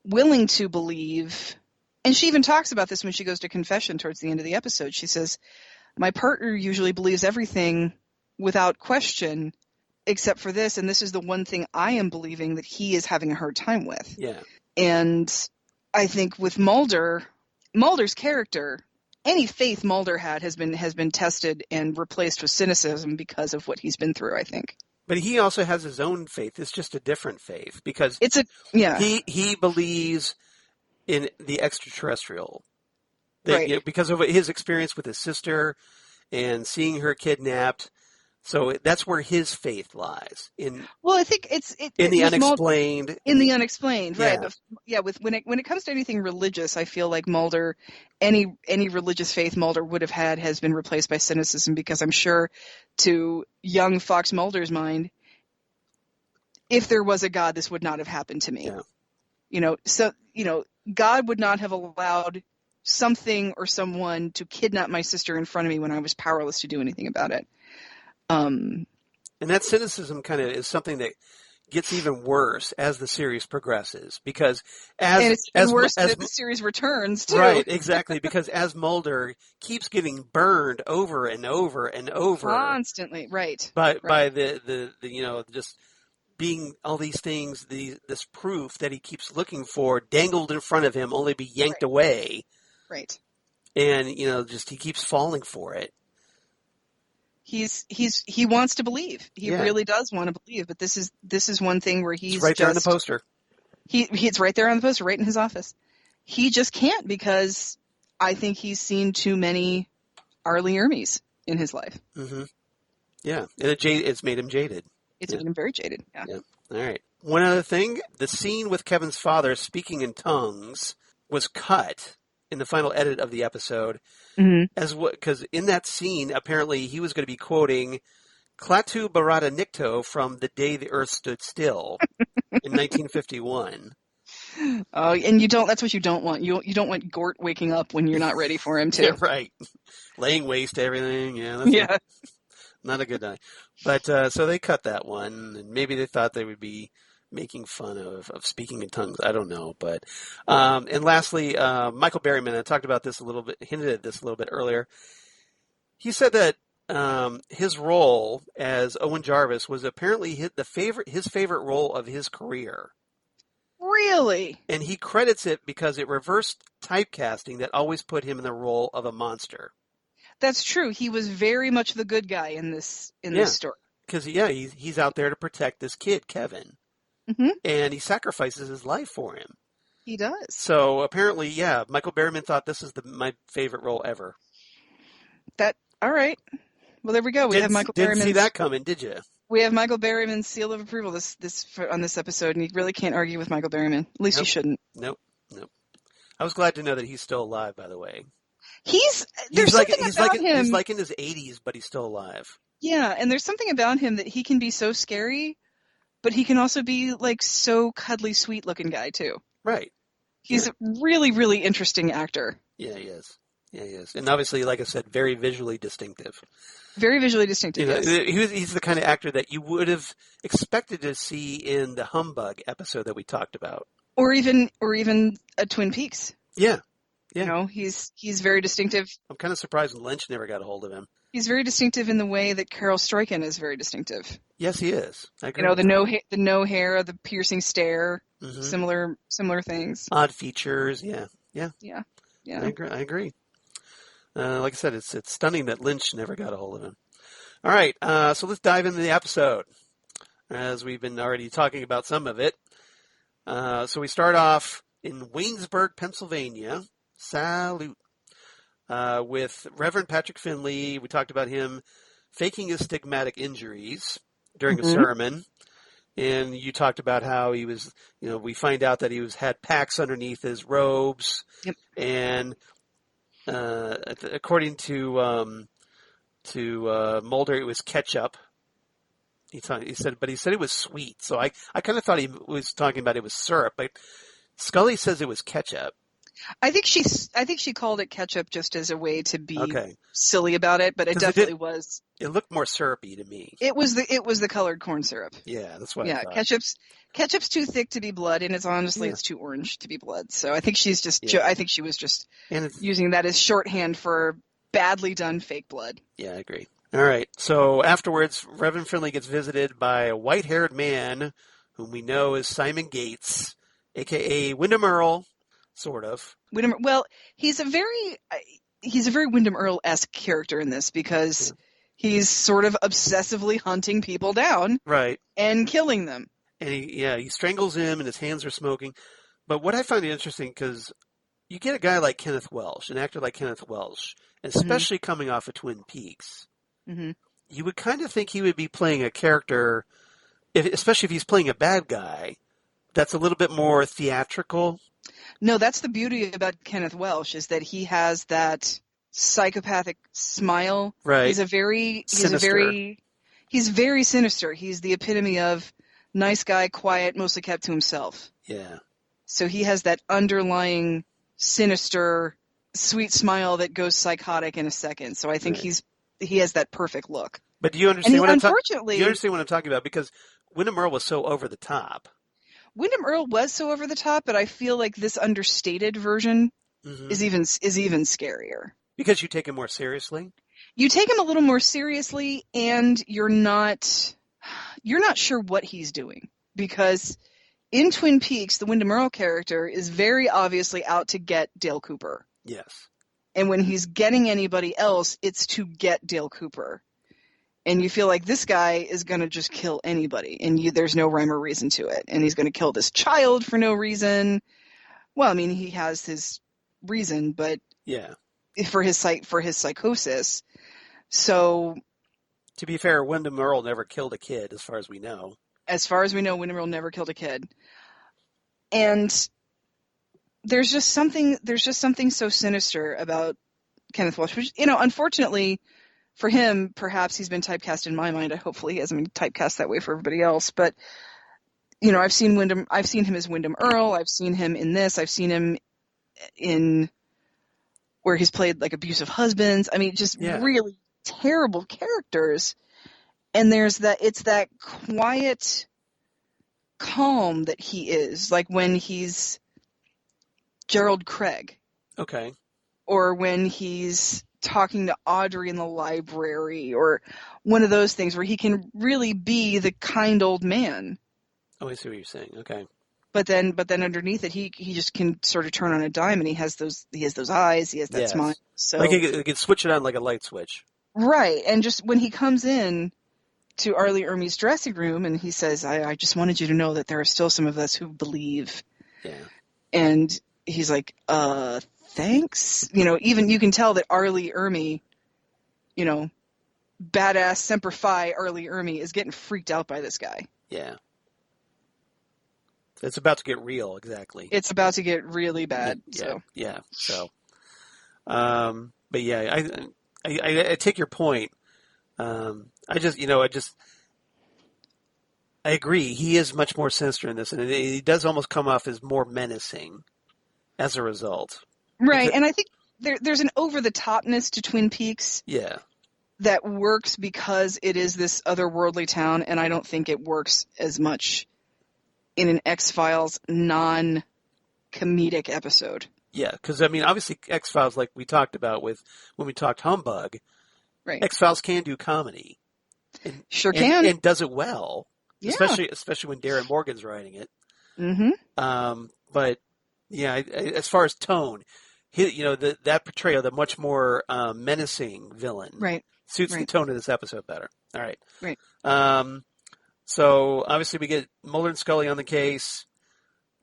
willing to believe, and she even talks about this when she goes to confession towards the end of the episode. She says, my partner usually believes everything without question except for this, and this is the one thing I am believing that he is having a hard time with. Yeah. And I think with Mulder's character, any faith Mulder had has been tested and replaced with cynicism because of what he's been through, I think. But he also has his own faith. It's just a different faith because he believes in the extraterrestrial. Right. Because of his experience with his sister and seeing her kidnapped. So that's where his faith lies. I think in the unexplained. In the unexplained, right? Yeah. But when it comes to anything religious, I feel like Mulder, any religious faith Mulder would have had has been replaced by cynicism, because I'm sure to young Fox Mulder's mind, if there was a God, this would not have happened to me. Yeah. God would not have allowed something or someone to kidnap my sister in front of me when I was powerless to do anything about it. And that cynicism kind of is something that gets even worse as the series progresses, because it's worse as the series returns too. Right, exactly, because as Mulder keeps getting burned over and over and over constantly, right, by the just being all these things, this proof that he keeps looking for dangled in front of him, only be yanked away. Right. And he keeps falling for it. He wants to believe. He really does want to believe, but this is one thing where he's right there on the poster. It's right there on the poster, right in his office. He just can't, because I think he's seen too many Arlie Ermes in his life. Mm-hmm. Yeah, and it's made him jaded. It's made him very jaded. Yeah. All right. One other thing, the scene with Kevin's father speaking in tongues was cut in the final edit of the episode. Mm-hmm. Because in that scene, apparently he was going to be quoting Klaatu Barada Nikto from The Day the Earth Stood Still in 1951. Oh, and that's what you don't want. You don't want Gort waking up when you're not ready for him to. Yeah, right. Laying waste to everything. Yeah. Not a good night. But so they cut that one, and maybe they thought they would be making fun of speaking in tongues. I don't know. But and lastly, Michael Berryman, I talked about this a little bit, hinted at this a little bit earlier. He said that his role as Owen Jarvis was apparently his favorite role of his career. Really? And he credits it because it reversed typecasting that always put him in the role of a monster. That's true. He was very much the good guy in this story. Because he's out there to protect this kid, Kevin. Mm-hmm. And he sacrifices his life for him. He does. So apparently, Michael Berryman thought this is my favorite role ever. All right. Well, there we go. Didn't see that coming, did you? We have Michael Berryman's seal of approval on this episode, and you really can't argue with Michael Berryman. At least you shouldn't. Nope. I was glad to know that he's still alive, by the way. He's like in his 80s, but he's still alive. Yeah, and there's something about him that he can be so scary, but he can also be like so cuddly, sweet-looking guy too. Right. He's a really, really interesting actor. Yeah, he is. And obviously, like I said, very visually distinctive. Very visually distinctive, yes. He's the kind of actor that you would have expected to see in the Humbug episode that we talked about. Or even a Twin Peaks. Yeah. He's very distinctive. I'm kind of surprised Lynch never got a hold of him. He's very distinctive in the way that Carol Struycken is very distinctive. Yes, he is. I agree. The no hair, the piercing stare, Mm-hmm. similar things. Odd features, yeah. Yeah. I agree. Like I said, it's stunning that Lynch never got a hold of him. All right, so let's dive into the episode, as we've been already talking about some of it. So we start off in Waynesburg, Pennsylvania. Salute. With Reverend Patrick Finley. We talked about him faking his stigmatic injuries during a sermon. And you talked about how he was, we find out that he had packs underneath his robes. Yep. And according to Mulder, it was ketchup. He said it was sweet. So I kind of thought he was talking about it was syrup, but Scully says it was ketchup. I think she called it ketchup just as a way to be silly about it, but it 'Cause definitely was. It looked more syrupy to me. It was the colored corn syrup. Yeah, that's what I thought. Ketchup's too thick to be blood, and it's too orange to be blood. So I think she's just. Yeah. I think she was just using that as shorthand for badly done fake blood. Yeah, I agree. All right. So afterwards, Reverend Finley gets visited by a white-haired man whom we know is Simon Gates, a.k.a. Wyndham Earl. Sort of. Well, he's a very Wyndham Earl-esque character in this because he's sort of obsessively hunting people down, right, and killing them. And he strangles him, and his hands are smoking. But what I find interesting, because you get a guy like Kenneth Welsh, an actor like Kenneth Welsh, especially coming off of Twin Peaks, you would kind of think he would be playing a character, especially if he's playing a bad guy, that's a little bit more theatrical. No, that's the beauty about Kenneth Welsh, is that he has that psychopathic smile. Right. He's very sinister. He's the epitome of nice guy, quiet, mostly kept to himself. Yeah. So he has that underlying sinister, sweet smile that goes psychotic in a second. So I think he has that perfect look. But do you understand what I'm talking about? Because Wyndham Earl was so over the top. Wyndham Earl was so over the top, but I feel like this understated version is even scarier. Because you take him more seriously? You take him a little more seriously, and you're not sure what he's doing. Because in Twin Peaks, the Wyndham Earl character is very obviously out to get Dale Cooper. Yes. And when he's getting anybody else, it's to get Dale Cooper. And you feel like this guy is going to just kill anybody, and there's no rhyme or reason to it. And he's going to kill this child for no reason. Well, I mean, he has his reason, but for his psychosis. So, to be fair, Wyndham Earl never killed a kid, as far as we know. As far as we know, Wyndham Earl never killed a kid. And there's just something so sinister about Kenneth Welsh, which, unfortunately, for him, perhaps he's been typecast in my mind. Hopefully he hasn't been typecast that way for everybody else. But, I've seen him as Wyndham Earl. I've seen him in this. I've seen him in where he's played like abusive husbands. I mean, just really terrible characters. And it's that quiet calm that he is, like when he's Gerald Craig. Okay. Or when he's talking to Audrey in the library, or one of those things where he can really be the kind old man. Oh, I see what you're saying. Okay. But then underneath it, he just can sort of turn on a dime, and he has those eyes, he has that smile. So like he can switch it on like a light switch. Right, and just when he comes in to Arlie Ermey's dressing room, and he says, "I just wanted you to know that there are still some of us who believe." Yeah. And he's like, thanks. Even you can tell that Arlie Ermey, badass Semper Fi Arlie Ermey is getting freaked out by this guy. Yeah. It's about to get real, exactly. It's about to get really bad. Yeah. So, but yeah, I take your point. I agree. He is much more sinister in this, and he does almost come off as more menacing as a result. Right, and I think there's an over-the-topness to Twin Peaks. Yeah. That works because it is this otherworldly town, and I don't think it works as much in an X-Files non-comedic episode. Yeah, because, I mean, obviously X-Files, like we talked about when we talked Humbug, Right. X-Files can do comedy. And, Sure can. And does it well. Yeah. Especially when Darren Morgan's writing it. Mm-hmm. But yeah, as far as tone, that portrayal, the much more menacing villain, Right. suits the tone of this episode better. All right. Right. So obviously we get Mulder and Scully on the case.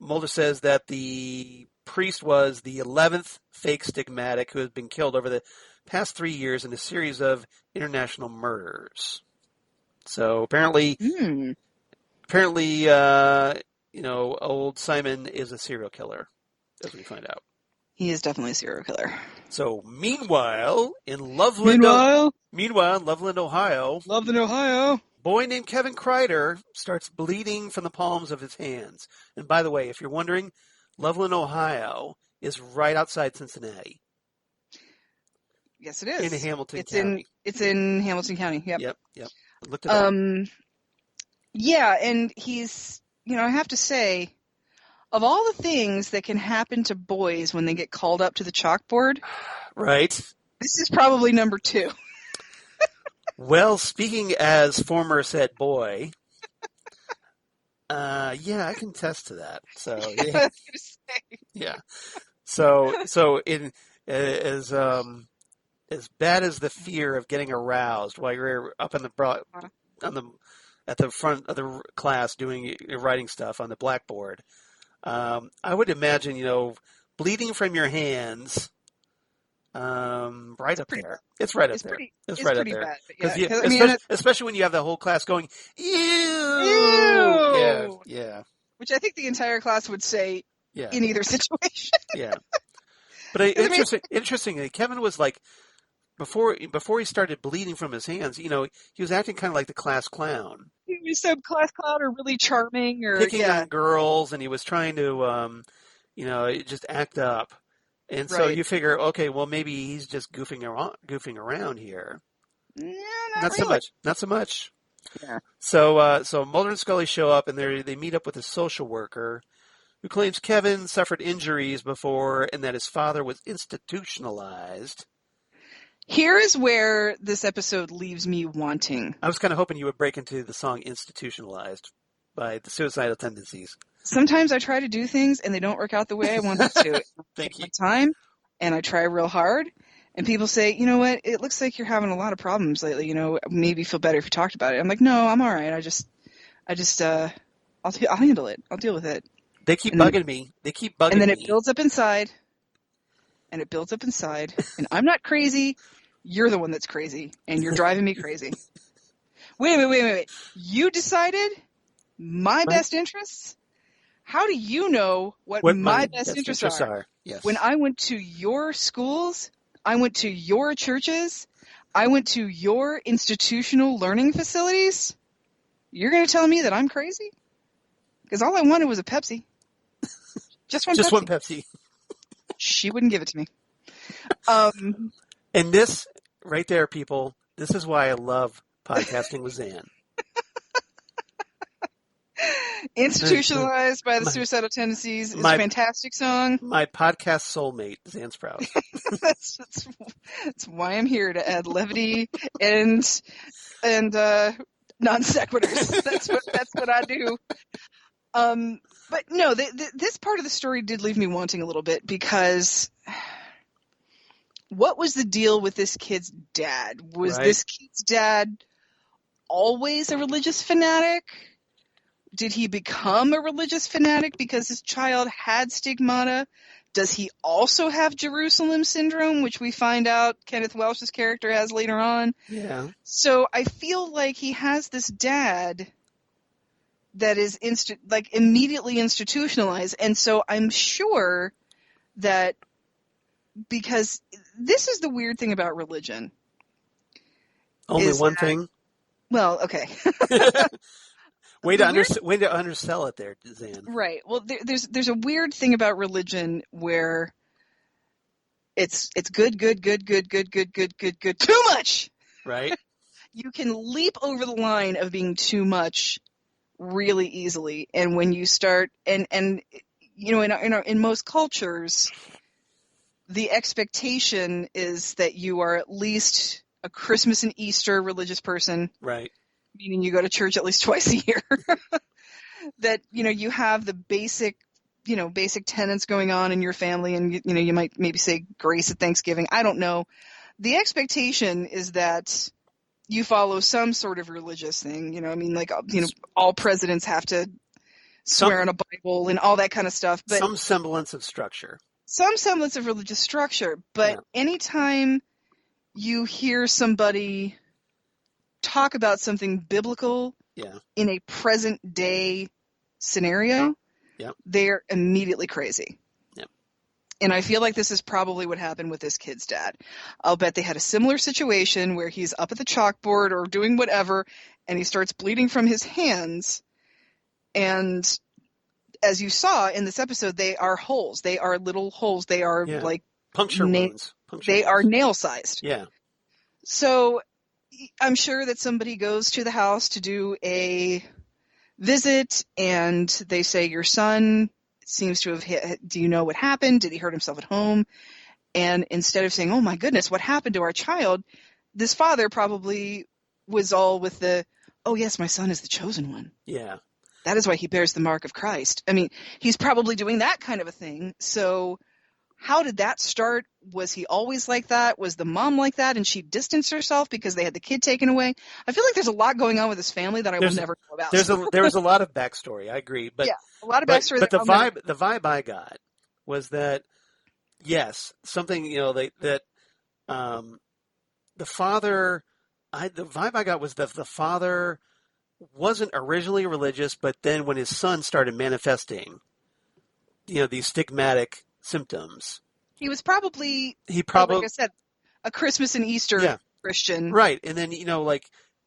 Mulder says that the priest was the 11th fake stigmatic who has been killed over the past 3 years in a series of international murders. So apparently, old Simon is a serial killer, as we find out. He is definitely a serial killer. So meanwhile, in Loveland, Ohio, a boy named Kevin Kreider starts bleeding from the palms of his hands. And by the way, if you're wondering, Loveland, Ohio is right outside Cincinnati. Yes, it is. In Hamilton County. It's in Hamilton County. Yep. Yep. I looked it up. Yeah, and he's, I have to say, of all the things that can happen to boys when they get called up to the chalkboard, right? This is probably number 2. Well, speaking as former said boy, yeah, I can attest to that. So yeah, yeah. So in as bad as the fear of getting aroused while you're up in at the front of the class doing your writing stuff on the blackboard, I would imagine bleeding from your hands. Right up there. It's right up there. It's right up there. Especially when you have the whole class going, ew. Yeah. Which I think the entire class would say in either situation. Yeah. But interestingly, Kevin was like, before he started bleeding from his hands, he was acting kind of like the class clown. He was some class clown or really charming or picking on girls, and he was trying to, just act up. And so you figure, okay, well, maybe he's just goofing around here. Yeah, not really. Not so much. Yeah. So Mulder and Scully show up, and they meet up with a social worker who claims Kevin suffered injuries before and that his father was institutionalized. Here is where this episode leaves me wanting. I was kind of hoping you would break into the song Institutionalized by the Suicidal Tendencies. Sometimes I try to do things and they don't work out the way I want them to. Thank you. Time, and I try real hard, and people say, you know what, it looks like you're having a lot of problems lately, maybe feel better if you talked about it. I'm like, no, I'm all right. I'll handle it. I'll deal with it. They keep bugging me. And then it builds up inside. And I'm not crazy. You're the one that's crazy, and you're driving me crazy. Wait. You decided my best interests? How do you know what my best interests are? Yes. When I went to your schools, I went to your churches, I went to your institutional learning facilities, you're going to tell me that I'm crazy? Because all I wanted was a Pepsi. Just one Pepsi. She wouldn't give it to me. And this, right there, people, this is why I love podcasting with Xan. Institutionalized by the Suicidal Tendencies is a fantastic song. My podcast soulmate, Xan Sprouse. That's why I'm here, to add levity and non sequiturs. That's what I do. But no, this part of the story did leave me wanting a little bit, because what was the deal with this kid's dad? Was this kid's dad always a religious fanatic? Did he become a religious fanatic because his child had stigmata? Does he also have Jerusalem syndrome, which we find out Kenneth Welsh's character has later on? Yeah. So I feel like he has this dad that is immediately institutionalized. And so I'm sure that, because this is the weird thing about religion. Only one thing? Well, okay. Way to undersell it there, Xan. Right. Well, there's a weird thing about religion where it's good, too much. Right. You can leap over the line of being too much really easily, and when you start, and in most cultures, the expectation is that you are at least a Christmas and Easter religious person, Right. meaning you go to church at least twice a year, that, you have the basic tenets going on in your family, and, you might maybe say grace at Thanksgiving. I don't know. The expectation is that you follow some sort of religious thing, all presidents have to swear on a Bible and all that kind of stuff, but some semblance of structure. Some semblance of religious structure, but anytime you hear somebody talk about something biblical in a present day scenario, they're immediately crazy. Yep. And I feel like this is probably what happened with this kid's dad. I'll bet they had a similar situation where he's up at the chalkboard or doing whatever, and he starts bleeding from his hands. And as you saw in this episode, they are holes. They are little holes. They are like puncture wounds. They are nail sized. Yeah. So I'm sure that somebody goes to the house to do a visit, and they say, your son seems to have hit, do you know what happened? Did he hurt himself at home? And instead of saying, oh my goodness, what happened to our child? This father probably was all with the, oh yes, my son is the chosen one. Yeah. That is why he bears the mark of Christ. I mean, he's probably doing that kind of a thing. So how did that start? Was he always like that? Was the mom like that and she distanced herself because they had the kid taken away? I feel like there's a lot going on with this family that I will never know about. There was a lot of backstory. I agree. But, a lot of backstory. But the vibe I got was that, yes, something, the father, the vibe I got was that the father wasn't originally religious, but then when his son started manifesting, these stigmatic symptoms, he was probably, like I said, a Christmas and Easter Christian, right? And then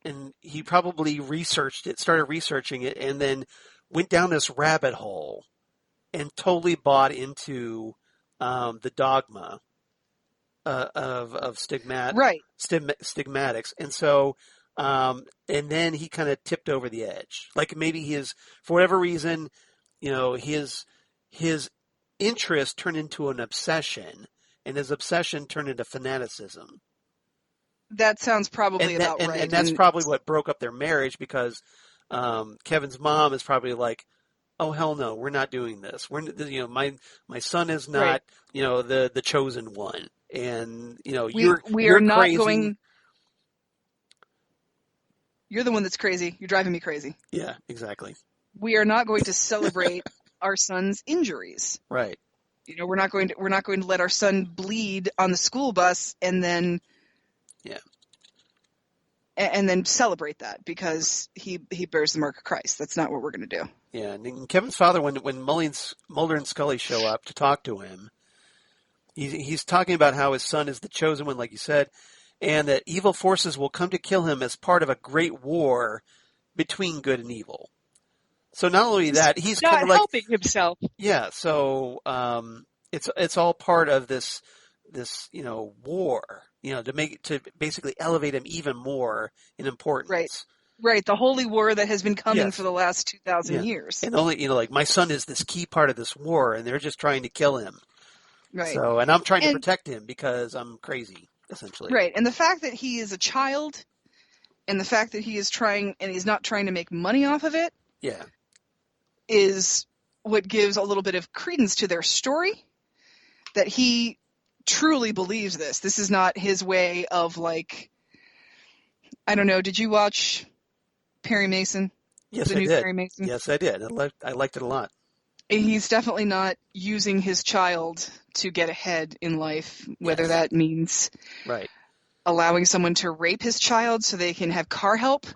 and he probably started researching it, and then went down this rabbit hole and totally bought into the dogma of stigmatics, and so. And then he kind of tipped over the edge. Like maybe for whatever reason, his interest turned into an obsession, and his obsession turned into fanaticism. That sounds probably about right. And that's probably what broke up their marriage, because Kevin's mom is probably like, oh hell no, we're not doing this. My son is not, the chosen one, and you're not crazy. Going. You're the one that's crazy. You're driving me crazy. Yeah, exactly. We are not going to celebrate our son's injuries. Right. We're not going to let our son bleed on the school bus and then and then celebrate that because he bears the mark of Christ. That's not what we're going to do. Yeah, and Kevin's father, when Mulder and Scully show up to talk to him, he's talking about how his son is the chosen one, like you said, and that evil forces will come to kill him as part of a great war between good and evil. So not only that, he's not kind of like helping himself. Yeah, so it's all part of this war, to basically elevate him even more in importance. Right, the holy war that has been coming for the last 2,000 years. And only like my son is this key part of this war, and they're just trying to kill him. Right. So, and I'm trying to protect him because I'm crazy. Essentially. Right, and the fact that he is a child, and the fact that he is trying, and he's not trying to make money off of it, is what gives a little bit of credence to their story, that he truly believes this. This is not his way of, like, I don't know, did you watch Perry Mason? Yes, I did. Perry Mason? Yes, I did. I liked it a lot. He's definitely not using his child to get ahead in life, whether that means allowing someone to rape his child so they can have car help,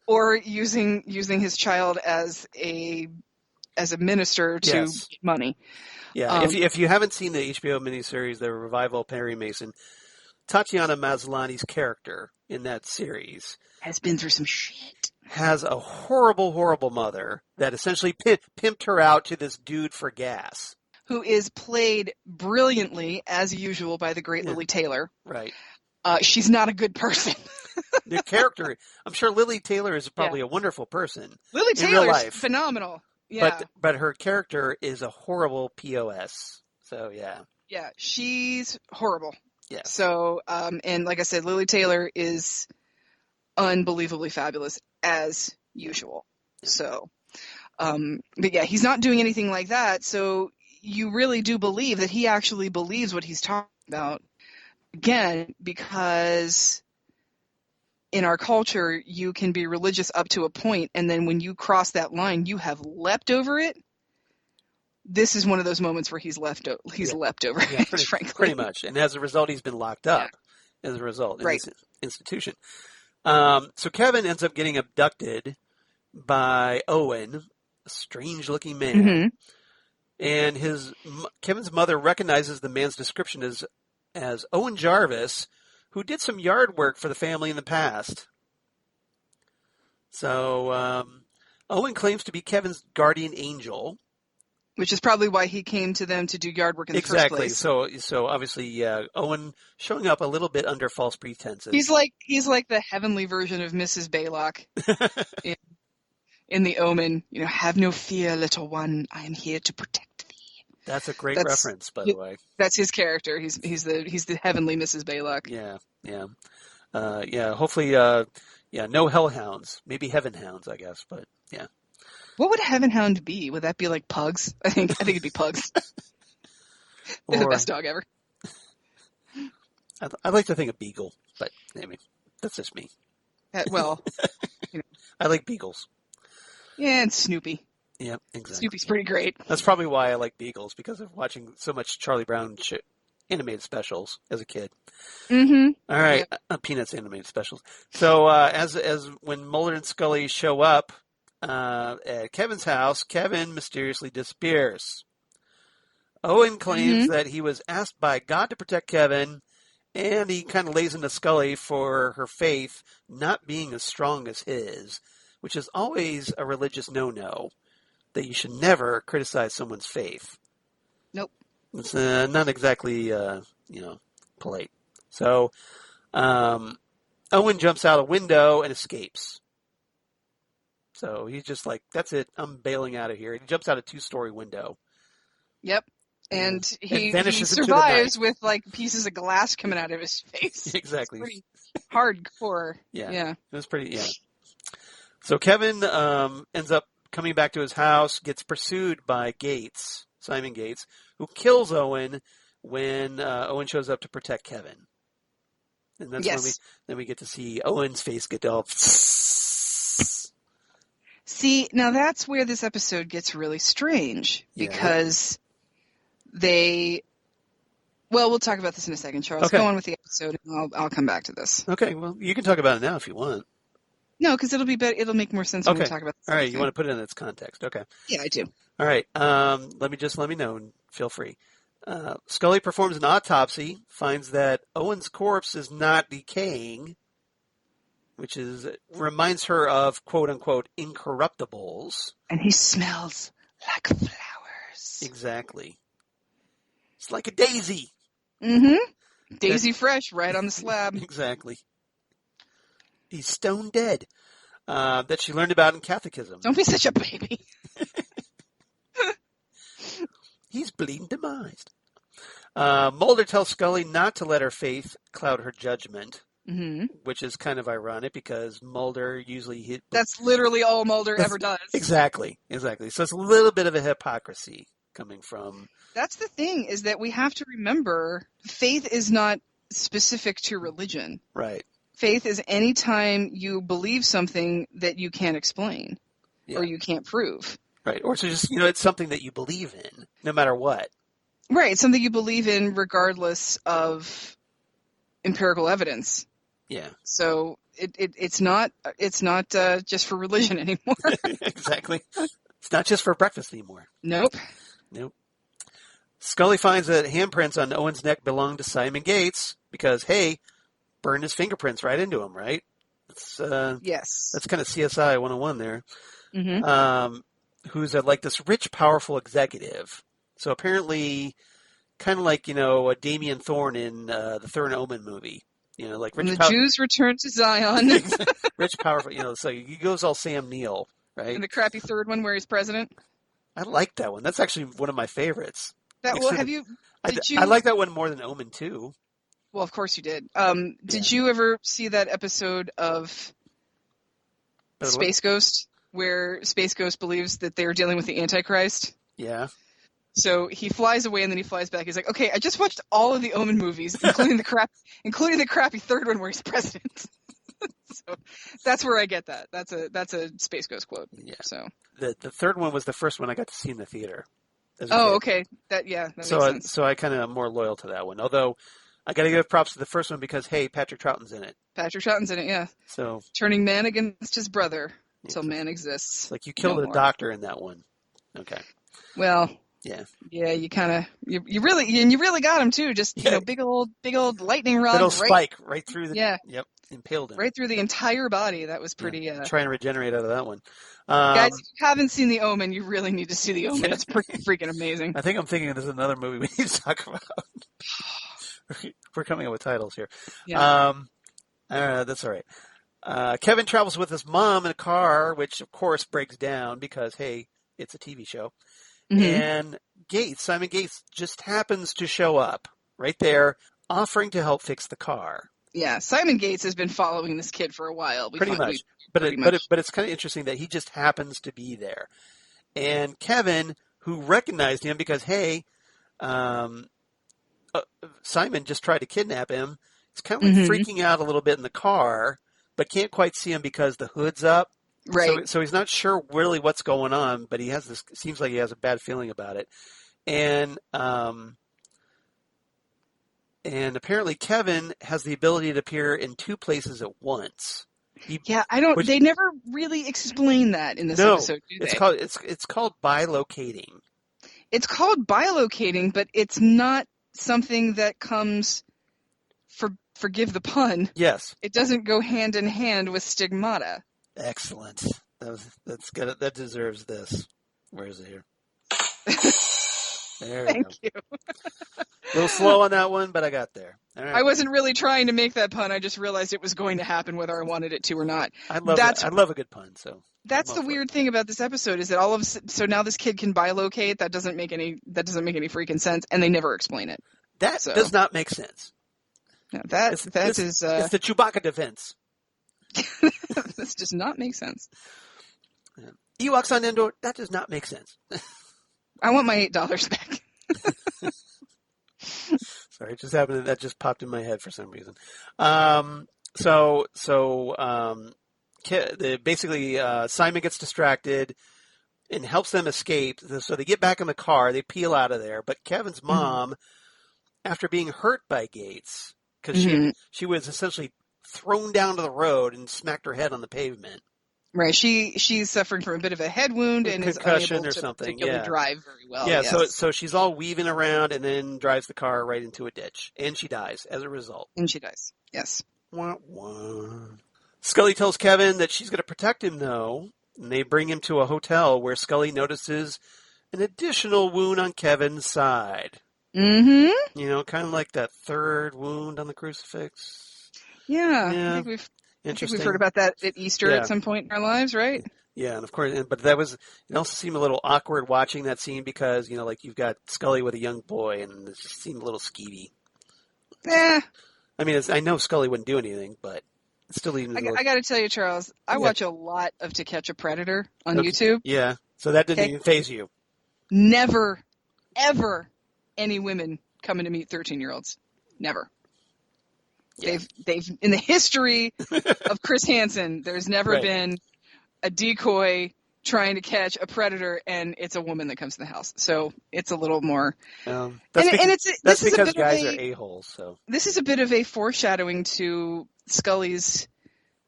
or using his child as a minister to get money. Yeah, if you haven't seen the HBO miniseries, the revival of Perry Mason, Tatiana Maslany's character in that series has been through some shit. Has a horrible, horrible mother that essentially pimped her out to this dude for gas. Who is played brilliantly, as usual, by the great Lily Taylor. Right. She's not a good person. The character, I'm sure Lily Taylor is probably a wonderful person. Lily Taylor's phenomenal. Yeah. But her character is a horrible POS. So, yeah. Yeah, she's horrible. Yeah. So, and like I said, Lily Taylor is unbelievably fabulous as usual. So, but yeah, he's not doing anything like that. So you really do believe that he actually believes what he's talking about. Again, because in our culture, you can be religious up to a point, and then when you cross that line, you have leapt over it. This is one of those moments where he's leapt over it, frankly. Pretty much. And as a result, he's been locked up as a result in this institution. So Kevin ends up getting abducted by Owen, a strange-looking man. Mm-hmm. And Kevin's mother recognizes the man's description as Owen Jarvis, who did some yard work for the family in the past. So Owen claims to be Kevin's guardian angel. Which is probably why he came to them to do yard work in the first place. Exactly. So obviously, Owen showing up a little bit under false pretenses. He's like the heavenly version of Mrs. Baylock in The Omen. You know, have no fear, little one. I am here to protect thee. That's a great reference, by the way. That's his character. He's the heavenly Mrs. Baylock. Yeah. Hopefully, no hellhounds. Maybe heaven hounds, I guess. But yeah. What would Heaven Hound be? Would that be like pugs? I think it'd be pugs. They're the best dog ever. I'd like to think of beagle, but I mean, that's just me. Well, I like beagles. Yeah, and Snoopy. Yeah, exactly. Snoopy's pretty great. That's probably why I like beagles, because of watching so much Charlie Brown animated specials as a kid. Mm-hmm. All right, Peanuts animated specials. So as when Mulder and Scully show up at Kevin's house, Kevin mysteriously disappears. Owen claims that he was asked by God to protect Kevin, and he kind of lays into Scully for her faith not being as strong as his, which is always a religious no-no, that you should never criticize someone's faith. Nope. It's not exactly, polite. So Owen jumps out a window and escapes. So he's just like, that's it, I'm bailing out of here. He jumps out a 2-story window. Yep. And he vanishes into survives the night. with like pieces of glass coming out of his face. Exactly. It's pretty hardcore. Yeah. It was pretty, So Kevin ends up coming back to his house, gets pursued by Simon Gates, who kills Owen when Owen shows up to protect Kevin. And that's when we get to see Owen's face get all... See, now that's where this episode gets really strange, because we'll talk about this in a second, Charles. Okay. Go on with the episode, and I'll come back to this. Okay, well, you can talk about it now if you want. No, because it'll be better. It'll make more sense when we talk about this. All right, you want to put it in its context. Okay. Yeah, I do. All right, let me know, and feel free. Scully performs an autopsy, finds that Owen's corpse is not decaying, which reminds her of quote-unquote incorruptibles. And he smells like flowers. Exactly. It's like a daisy. Mm-hmm. Daisy fresh, right on the slab. Exactly. He's stone dead. That she learned about in catechism. Don't be such a baby. He's bleeding demised. Mulder tells Scully not to let her faith cloud her judgment. Mm-hmm. Which is kind of ironic because Mulder usually... That's literally all Mulder ever does. Exactly. So it's a little bit of a hypocrisy coming from... That's the thing, is that we have to remember faith is not specific to religion. Right. Faith is any time you believe something that you can't explain or you can't prove. Right. Or so just, it's something that you believe in, no matter what. Right. Something you believe in regardless of empirical evidence. Yeah. So it's not just for religion anymore. Exactly. It's not just for breakfast anymore. Nope. Scully finds that handprints on Owen's neck belong to Simon Gates because, hey, burned his fingerprints right into him, right? Yes. That's kind of CSI 101 there. Mm-hmm. Who's like this rich, powerful executive. So apparently, kind of like, a Damien Thorne in the third Omen movie. Like rich. When the Jews return to Zion. Rich, powerful. So he goes all Sam Neill, right? And the crappy third one where he's president. I like that one. That's actually one of my favorites. I like that one more than Omen 2. Well, of course you did. Did Yeah. you ever see that episode of Space Ghost where Space Ghost believes that they're dealing with the Antichrist? Yeah. So he flies away and then he flies back. He's like, okay, I just watched all of the Omen movies, including the crappy third one where he's president. So that's where I get that. That's a Space Ghost quote. Yeah. So the third one was the first one I got to see in the theater. Oh, okay. That makes sense. So I kind of am more loyal to that one. Although I got to give props to the first one because hey, Patrick Troughton's in it. Patrick Troughton's in it, yeah. So turning man against his brother until man exists. It's like you killed a doctor in that one. Okay. Well. Yeah. You kind of you really got him too. Just big old lightning rod. Little spike right through the. Yeah. Yep. Impaled him. Right through the entire body. That was pretty. Try and regenerate out of that one. Guys, if you haven't seen The Omen, you really need to see The Omen. It's pretty freaking amazing. I think I'm thinking there's another movie we need to talk about. We're coming up with titles here. Yeah. That's all right. Kevin travels with his mom in a car, which of course breaks down because hey, it's a TV show. Mm-hmm. And Simon Gates just happens to show up right there, offering to help fix the car. Yeah, Simon Gates has been following this kid for a while. Pretty much. But it's kind of interesting that he just happens to be there. And Kevin, who recognized him because, hey, Simon just tried to kidnap him, is kind of like freaking out a little bit in the car, but can't quite see him because the hood's up. Right. So he's not sure really what's going on, but seems like he has a bad feeling about it. And apparently Kevin has the ability to appear in two places at once. They never really explain that in this episode, do they? It's called bilocating. It's called bilocating, but it's not something that comes forgive the pun. Yes. It doesn't go hand in hand with stigmata. Excellent. That's good. That deserves this. Where is it here? There Thank you. A little slow on that one, but I got there. All right. I wasn't really trying to make that pun. I just realized it was going to happen whether I wanted it to or not. I love a good pun. So that's the weird thing about this episode is that so now this kid can bilocate. That doesn't make any freaking sense, and they never explain it. That does not make sense. No, it's the Chewbacca defense. This does not make sense. Ewoks on Endor. That does not make sense. I want my $8 back. Sorry, it just happened. That just popped in my head for some reason. Basically, Simon gets distracted and helps them escape. So they get back in the car. They peel out of there. But Kevin's mom, after being hurt by Gates, because she was essentially thrown down to the road and smacked her head on the pavement. Right, she's suffering from a bit of a head wound and is unable to particularly drive very well. Yeah, yes. so she's all weaving around and then drives the car right into a ditch, and she dies as a result. And she dies. Yes. Wah, wah. Scully tells Kevin that she's going to protect him, though, and they bring him to a hotel where Scully notices an additional wound on Kevin's side. Mm-hmm. You know, kind of like that third wound on the crucifix. Yeah. I think we've heard about that at Easter at some point in our lives, right? Yeah, and of course, but it also seemed a little awkward watching that scene because, you know, like you've got Scully with a young boy and it just seemed a little skeevy. Yeah. I mean, I know Scully wouldn't do anything, but it's still even. I got to tell you, Charles, I watch a lot of To Catch a Predator on YouTube. Yeah, so that didn't even faze you. Never, ever any women coming to meet 13-year-olds. Never. Yeah. They've in the history of Chris Hansen, there's never been a decoy trying to catch a predator, and it's a woman that comes to the house. So it's a little more. That's because guys are a-holes. So this is a bit of a foreshadowing to Scully's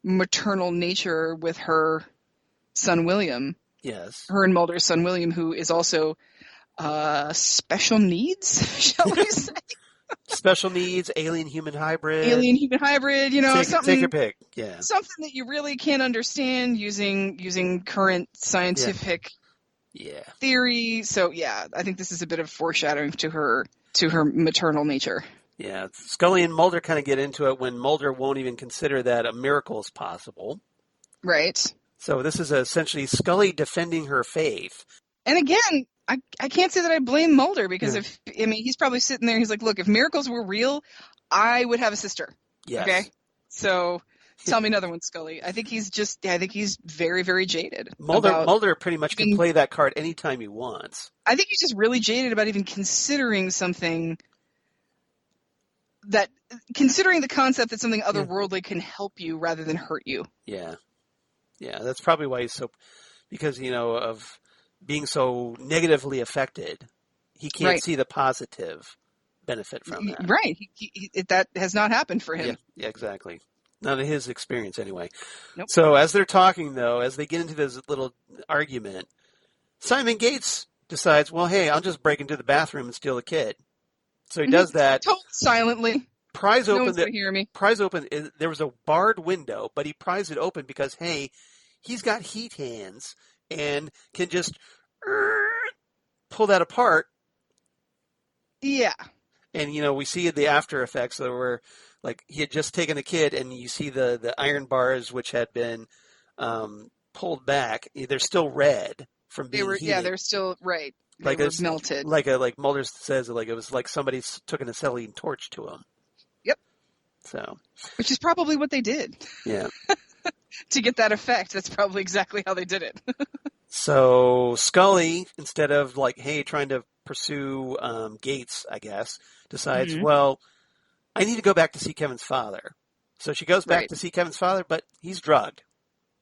maternal nature with her son William. Yes. Her and Mulder's son William, who is also special needs, shall we say? Special needs, alien-human hybrid. You know, take your pick. Yeah. Something that you really can't understand using current scientific theory. So I think this is a bit of foreshadowing to her maternal nature. Yeah, Scully and Mulder kind of get into it when Mulder won't even consider that a miracle is possible. Right. So this is essentially Scully defending her faith. And again, I can't say that I blame Mulder because he's probably sitting there. He's like, look, if miracles were real, I would have a sister. Yes. Okay. So tell me another one, Scully. I think he's very, very jaded. Mulder pretty much can play that card anytime he wants. I think he's just really jaded about even considering the concept that something otherworldly can help you rather than hurt you. Yeah. Yeah, that's probably why he's so, because, of being so negatively affected, he can't see the positive benefit from that. Right. That has not happened for him. Yeah, exactly. Not in his experience, anyway. Nope. So as they're talking, though, as they get into this little argument, Simon Gates decides, well, hey, I'll just break into the bathroom and steal a kid. So he does that. Silently. Pries no open one's gonna hear me. Pries open. There was a barred window, but he pries it open because, hey, he's got heat hands and can just pull that apart. Yeah. And, we see the after effects that were like he had just taken a kid, and you see the iron bars which had been pulled back. They're still red from being heated. Yeah, they're still right. They were melted. Like Mulder says, like it was like somebody took an acetylene torch to him. Yep. So. Which is probably what they did. Yeah. To get that effect, that's probably exactly how they did it. So Scully, instead of trying to pursue Gates, I guess, decides, well, I need to go back to see Kevin's father. So she goes back to see Kevin's father, but he's drugged.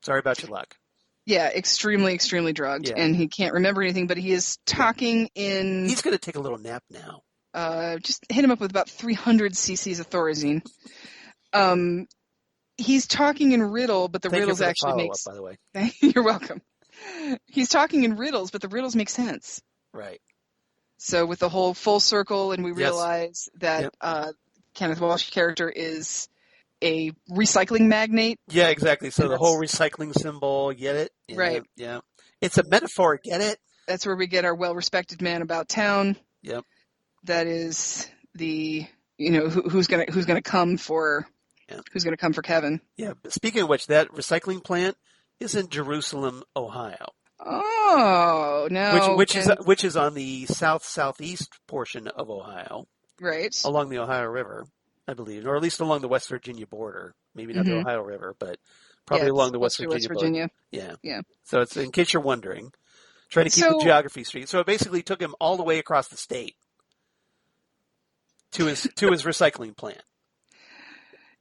Sorry about your luck. Yeah, extremely, extremely drugged, and he can't remember anything, but he is talking in... He's going to take a little nap now. Just hit him up with about 300 cc's of Thorazine. He's talking in riddle, but the riddles actually makes... by the way. You're welcome. He's talking in riddles, but the riddles make sense. Right. So with the whole full circle, and we realize that Kenneth Welsh character is a recycling magnate. Yeah, exactly. So the whole recycling symbol, get it? Yeah, right. Yeah. It's a metaphor, get it? That's where we get our well-respected man about town. Yep. That is the, who's gonna come for... Yeah. Who's going to come for Kevin? Yeah. Speaking of which, that recycling plant is in Jerusalem, Ohio. Oh no! Which is on the southeast portion of Ohio, right along the Ohio River, I believe, or at least along the West Virginia border. Maybe not the Ohio River, but probably along the West Virginia border. Yeah. So it's in case you're wondering, trying to keep the geography straight. So it basically took him all the way across the state to his recycling plant.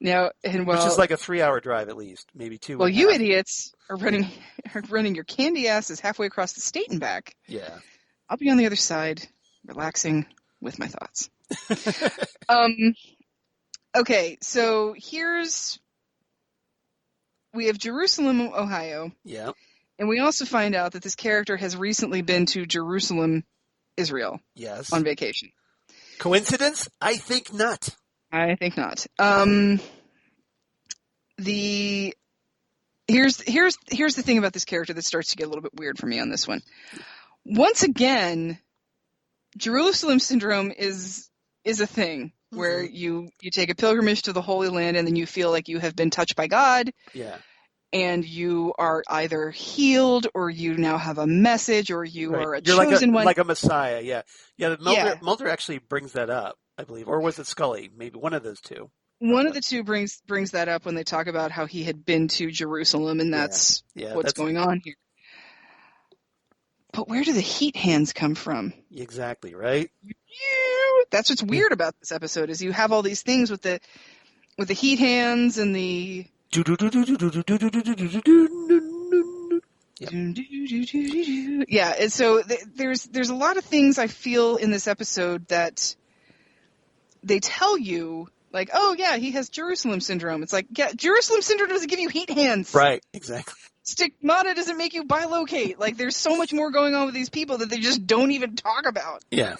Now, which is like a 3-hour drive at least, maybe 2. Well, you idiots are running your candy asses halfway across the state and back. Yeah. I'll be on the other side, relaxing with my thoughts. Okay, so we have Jerusalem, Ohio. Yeah. And we also find out that this character has recently been to Jerusalem, Israel. Yes. On vacation. Coincidence? I think not. I think not. Here's the thing about this character that starts to get a little bit weird for me on this one. Once again, Jerusalem syndrome is a thing where you take a pilgrimage to the Holy Land and then you feel like you have been touched by God. Yeah. And you are either healed or you now have a message or you are a chosen one. Like a Messiah, yeah. Yeah, Mulder actually brings that up, I believe. Or was it Scully? Maybe one of those two. One of the two brings that up when they talk about how he had been to Jerusalem, and that's what's going on here. But where do the heat hands come from? Exactly, right? That's what's weird about this episode is you have all these things with the heat hands and the... Yeah, and so there's a lot of things I feel in this episode that they tell you, like, oh yeah, he has Jerusalem syndrome. It's like, yeah, Jerusalem syndrome doesn't give you heat hands. Right, exactly. Stigmata doesn't make you bilocate. Like, there's so much more going on with these people that they just don't even talk about. Yeah.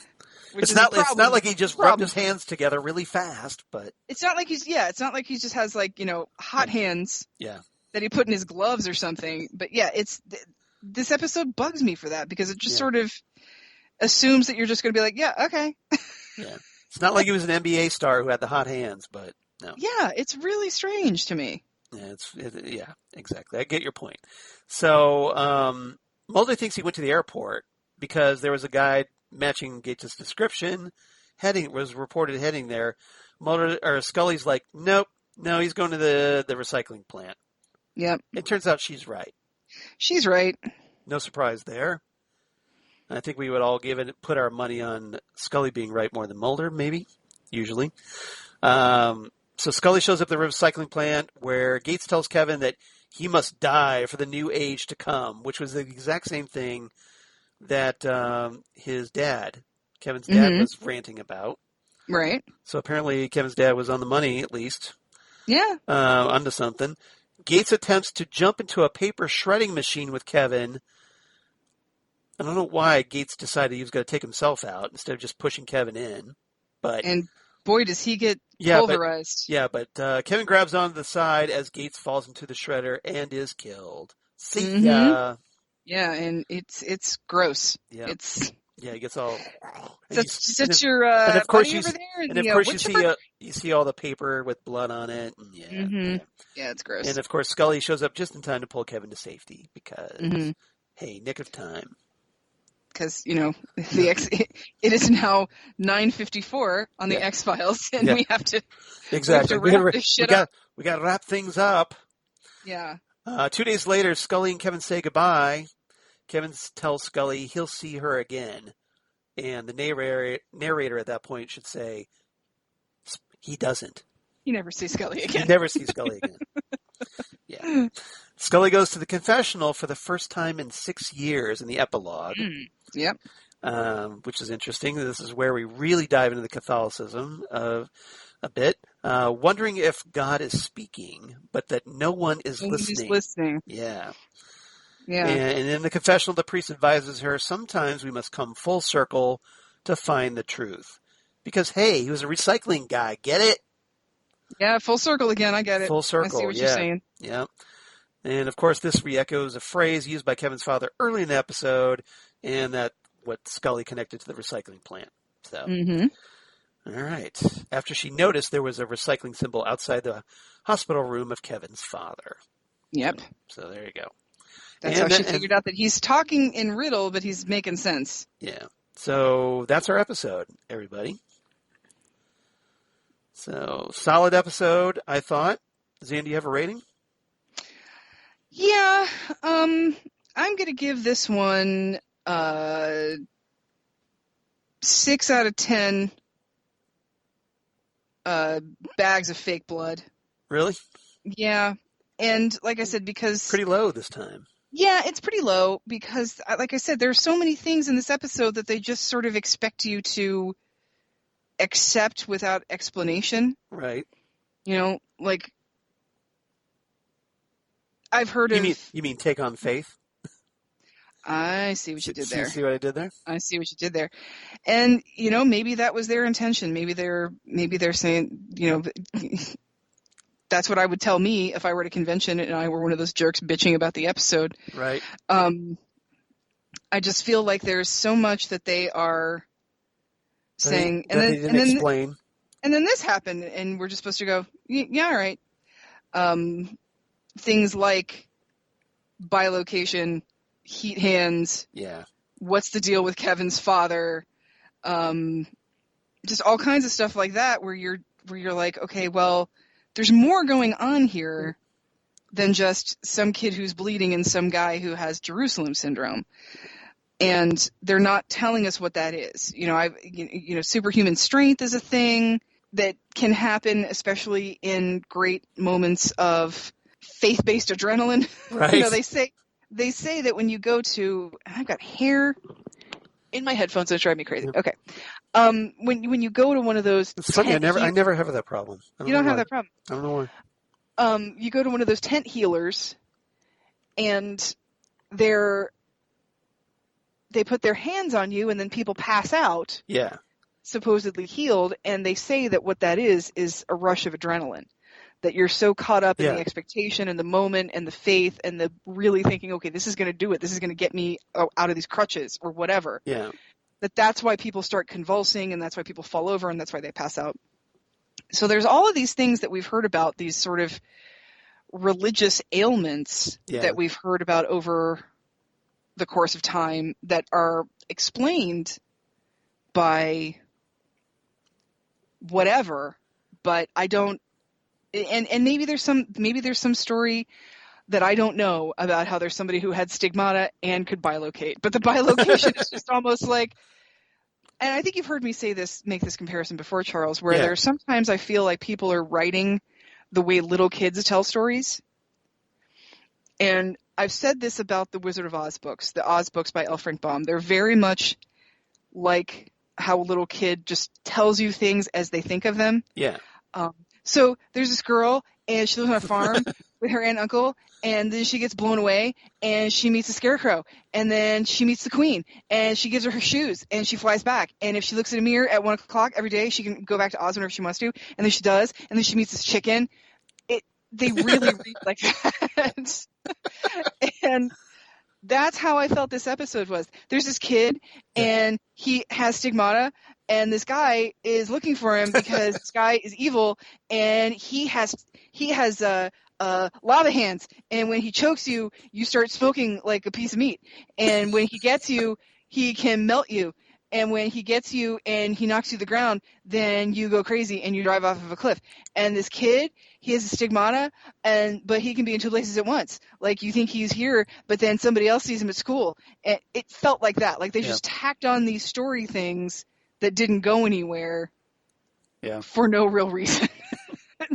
It's not like he just rubbed his hands together really fast, but it's not like he just has like, hot hands. Yeah. That he put in his gloves or something. But yeah, this episode bugs me for that because it just sort of assumes that you're just going to be like, yeah, okay. Yeah. It's not like he was an NBA star who had the hot hands, but no. Yeah, it's really strange to me. Yeah, exactly. I get your point. So, Mulder thinks he went to the airport because there was a guy matching Gates' description was reported heading there, Mulder or Scully's like, nope, no, he's going to the recycling plant. Yep. It turns out she's right. She's right. No surprise there. I think we would all put our money on Scully being right more than Mulder, maybe, usually. So Scully shows up at the recycling plant where Gates tells Kevin that he must die for the new age to come, which was the exact same thing that his dad, Kevin's dad, was ranting about. Right. So apparently Kevin's dad was on the money, at least. Yeah. Onto something. Gates attempts to jump into a paper shredding machine with Kevin. I don't know why Gates decided he was going to take himself out instead of just pushing Kevin in. And boy, does he get pulverized. But Kevin grabs onto the side as Gates falls into the shredder and is killed. See ya. Yeah, and it's gross. Yeah. Yeah, he gets all. That's your and of course buddy over there. And of course you see all the paper with blood on it. And yeah, it's gross. And of course Scully shows up just in time to pull Kevin to safety because hey, nick of time. Because it is now 9:54 on the X-Files, and we have to exactly we have to wrap we got to wrap things up. Yeah. 2 days later, Scully and Kevin say goodbye. Kevin tells Scully he'll see her again, and the narrator at that point should say he doesn't. You never see Scully again. You never see Scully again. Yeah. Scully goes to the confessional for the first time in 6 years in the epilogue. Yep. Which is interesting. This is where we really dive into the Catholicism a bit. Wondering if God is speaking, but that no one is listening. Yeah. Yeah. And in the confessional, the priest advises her, sometimes we must come full circle to find the truth. Because, hey, he was a recycling guy. Get it? Yeah, full circle again. I get it. Full circle, I see what you're saying. Yeah. And, of course, this re-echoes a phrase used by Kevin's father early in the episode, and that what Scully connected to the recycling plant. So, all right. After she noticed there was a recycling symbol outside the hospital room of Kevin's father. Yep. So there you go. That's how she figured out that he's talking in riddle, but he's making sense. Yeah. So that's our episode, everybody. So solid episode, I thought. Xan, do you have a rating? Yeah. I'm going to give this one 6 out of 10 bags of fake blood. Really? Yeah. And like I said, because... Pretty low this time. Yeah, it's pretty low because, like I said, there are so many things in this episode that they just sort of expect you to accept without explanation. Right. Like, I've heard of... You mean take on faith? I see what you did there. See what I did there? I see what you did there. And, maybe that was their intention. Maybe they're saying, that's what I would tell me if I were at a convention and I were one of those jerks bitching about the episode. Right. I just feel like there's so much that they are saying, and then explain. And then this happened, and we're just supposed to go, yeah, all right. Things like bilocation, heat hands. Yeah. What's the deal with Kevin's father? Just all kinds of stuff like that, where you're like, okay, well, there's more going on here than just some kid who's bleeding and some guy who has Jerusalem syndrome. And they're not telling us what that is. Superhuman strength is a thing that can happen, especially in great moments of faith-based adrenaline. Right. They say that when you go to, and I've got hair in my headphones, so it's driving me crazy. Okay. When you go to one of those, it's funny. I never have that problem. You don't have that problem. I don't know why. You go to one of those tent healers, and they put their hands on you, and then people pass out. Yeah. Supposedly healed, and they say that what that is a rush of adrenaline. That you're so caught up in the expectation and the moment and the faith and the really thinking, okay, this is going to do it. This is going to get me out of these crutches or whatever. Yeah. That's why people start convulsing, and that's why people fall over, and that's why they pass out. So there's all of these things that we've heard about, these sort of religious ailments that we've heard about over the course of time that are explained by whatever, but I don't. And maybe there's some story that I don't know about how there's somebody who had stigmata and could bilocate, but the bilocation is just almost like. And I think you've heard me make this comparison before, Charles, where there's sometimes I feel like people are writing the way little kids tell stories. And I've said this about the Wizard of Oz books, the Oz books by L. Frank Baum. They're very much like how a little kid just tells you things as they think of them. Yeah. So there's this girl, and she lives on a farm with her aunt and uncle, and then she gets blown away, and she meets a scarecrow, and then she meets the queen, and she gives her shoes, and she flies back. And if she looks in a mirror at 1 o'clock every day, she can go back to Oz whenever she wants to, and then she does, and then she meets this chicken. They really read like that. And that's how I felt this episode was. There's this kid, and he has stigmata, and this guy is looking for him because this guy is evil, and he has lava hands, and when he chokes you, you start smoking like a piece of meat, and when he gets you, he can melt you, and when he gets you and he knocks you to the ground, then you go crazy and you drive off of a cliff. And this kid, he has a stigmata, but he can be in two places at once. Like, you think he's here, but then somebody else sees him at school. And it felt like that. Like, they just tacked on these story things that didn't go anywhere for no real reason.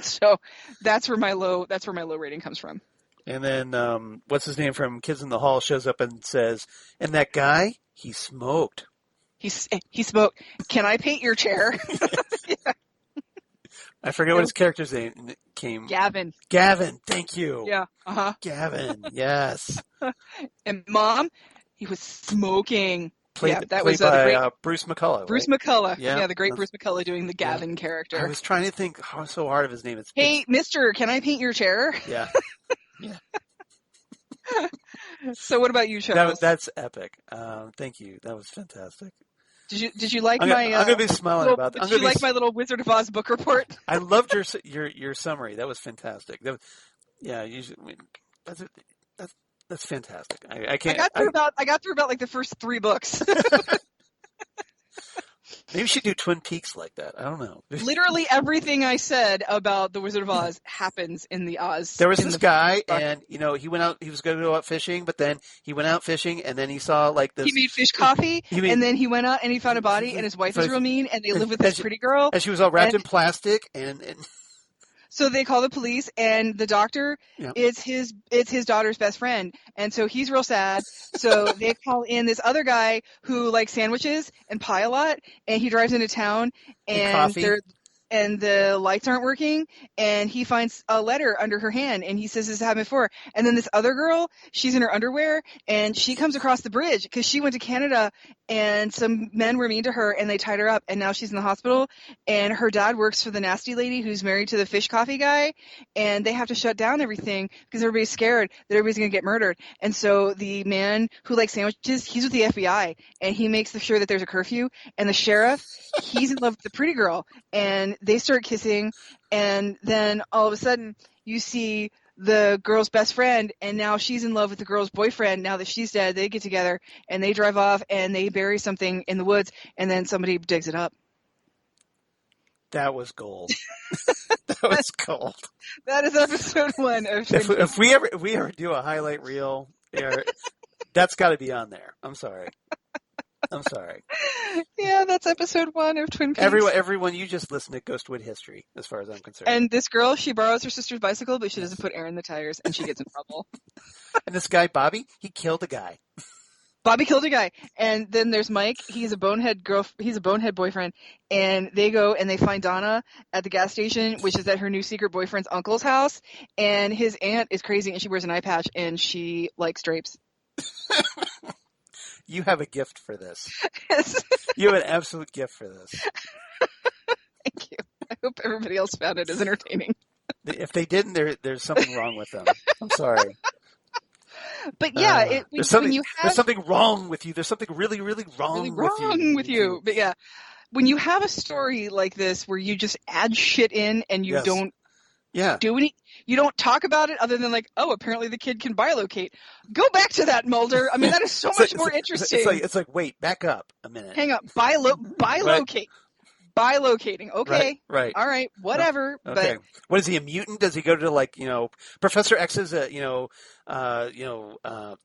So that's where my low rating comes from. And then what's his name from Kids in the Hall shows up and says, and that guy, he smoked. He smoked. Can I paint your chair? I forget what his character's name came. Gavin. Thank you. Yeah. Gavin. Yes. And Mom, he was smoking. Played by Bruce McCullough. Bruce McCullough. Yeah, the great Bruce McCullough doing the Gavin character. I was trying to think so hard of his name. Hey, Mister, can I paint your chair? Yeah. Yeah. So what about you, Charles? That's epic. Thank you. That was fantastic. Did you like I'm gonna be smiling about that. Did you like my little Wizard of Oz book report? I loved your summary. That was fantastic. That's fantastic. I got through about like the first 3 books. Maybe we should do Twin Peaks like that. I don't know. Literally everything I said about the Wizard of Oz happens in the Oz. There was this guy, and he went out. He was going to go out fishing, but then he went out fishing, and then he saw like this. He made fish coffee, and then he went out and he found a body, and his wife was real mean, and they live with this pretty girl, and she was all wrapped in plastic, and so they call the police, and the doctor it's his daughter's best friend, and so he's real sad. So they call in this other guy who likes sandwiches and pie a lot, and he drives into town, and the lights aren't working, and he finds a letter under her hand, and he says this happened before. And then this other girl, she's in her underwear, and she comes across the bridge because she went to Canada, and some men were mean to her, and they tied her up, and now she's in the hospital, and her dad works for the nasty lady who's married to the fish coffee guy, and they have to shut down everything because everybody's scared that everybody's going to get murdered. And so the man who likes sandwiches, he's with the FBI, and he makes sure that there's a curfew, and the sheriff, he's in love with the pretty girl, and they start kissing, and then all of a sudden you see the girl's best friend, and now she's in love with the girl's boyfriend. Now that she's dead, they get together, and they drive off, and they bury something in the woods, and then somebody digs it up. That was gold. That was gold. That is episode 1 of if we ever do a highlight reel, that's got to be on there. I'm sorry. Yeah, that's episode 1 of Twin Peaks. Everyone, you just listen to Ghostwood history, as far as I'm concerned. And this girl, she borrows her sister's bicycle, but she doesn't put air in the tires, and she gets in trouble. And this guy, Bobby, he killed a guy. Bobby killed a guy. And then there's Mike. He's a bonehead boyfriend. And they go and they find Donna at the gas station, which is at her new secret boyfriend's uncle's house. And his aunt is crazy, and she wears an eye patch, and she likes drapes. You have a gift for this. You have an absolute gift for this. Thank you. I hope everybody else found it as entertaining. If they didn't, there's something wrong with them. I'm sorry. But yeah, there's something wrong with you. There's something really, really wrong with you. But yeah, when you have a story like this where you just add shit in and you don't do any, you don't talk about it other than like, oh, apparently the kid can bilocate. Go back to that, Mulder. I mean, that is so much more interesting. It's like, wait, back up a minute. Hang up. Bilocate. bilocating. Okay. Right. All right. Whatever. Okay. But What is he, a mutant? Does he go to Professor X's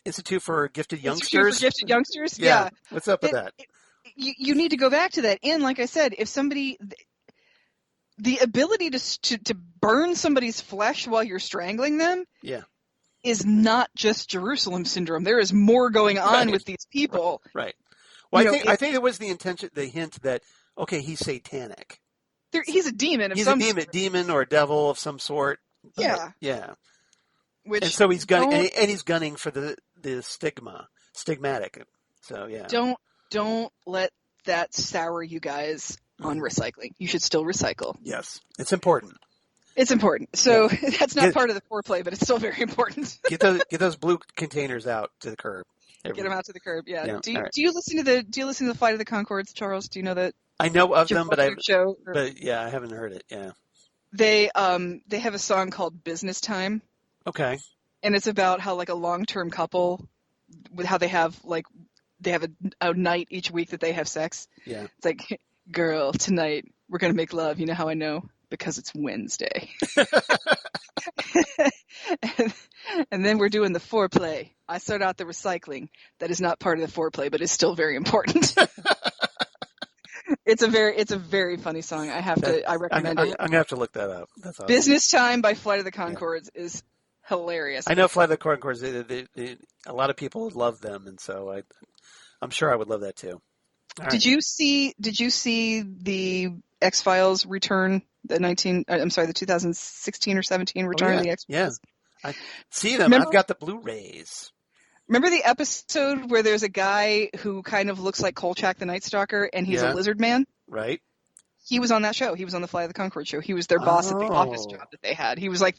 Institute for Gifted Institute Youngsters? for Gifted Youngsters? Yeah. Yeah. What's up with that? You need to go back to that. And like I said, if somebody, the ability to burn somebody's flesh while you're strangling them, Yeah, is not just Jerusalem syndrome. There is more going on with these people. Right. Well, I think it was the hint that he's satanic. He's a demon. He's a demon or a devil of some sort. Yeah. Yeah. And so he's gunning, and he's gunning for the stigmatic. So yeah. Don't let that sour you guys on recycling. You should still recycle. Yes, it's important. It's important. So that's not part of the foreplay, but it's still very important. Get those blue containers out to the curb. Get them out to the curb. Yeah. Do right. you listen to the Flight of the Conchords, Charles? Do you know that? I know of them, but I haven't heard it. Yeah. They have a song called "Business Time." Okay. And it's about how like a long-term couple, with how they have a night each week that they have sex. Yeah. It's like, girl, tonight we're gonna make love. You know how I know? Because it's Wednesday. and then we're doing the foreplay. I start out the recycling. That is not part of the foreplay, but it's still very important. It's a very funny song. I recommend it. I'm gonna have to look that up. That's awesome. Business Time by Flight of the Conchords is hilarious. I know Flight of the Conchords. A lot of people love them, and so I'm sure I would love that too. Did you see the X-Files return? The 2016 or 17 return of the X-Files? Yeah, I see them. I've got the Blu-rays. Remember the episode where there's a guy who kind of looks like Kolchak the Night Stalker, and he's a lizard man? Right. He was on that show. He was on the Flight of the Conchords show. He was their boss at the office job that they had. He was like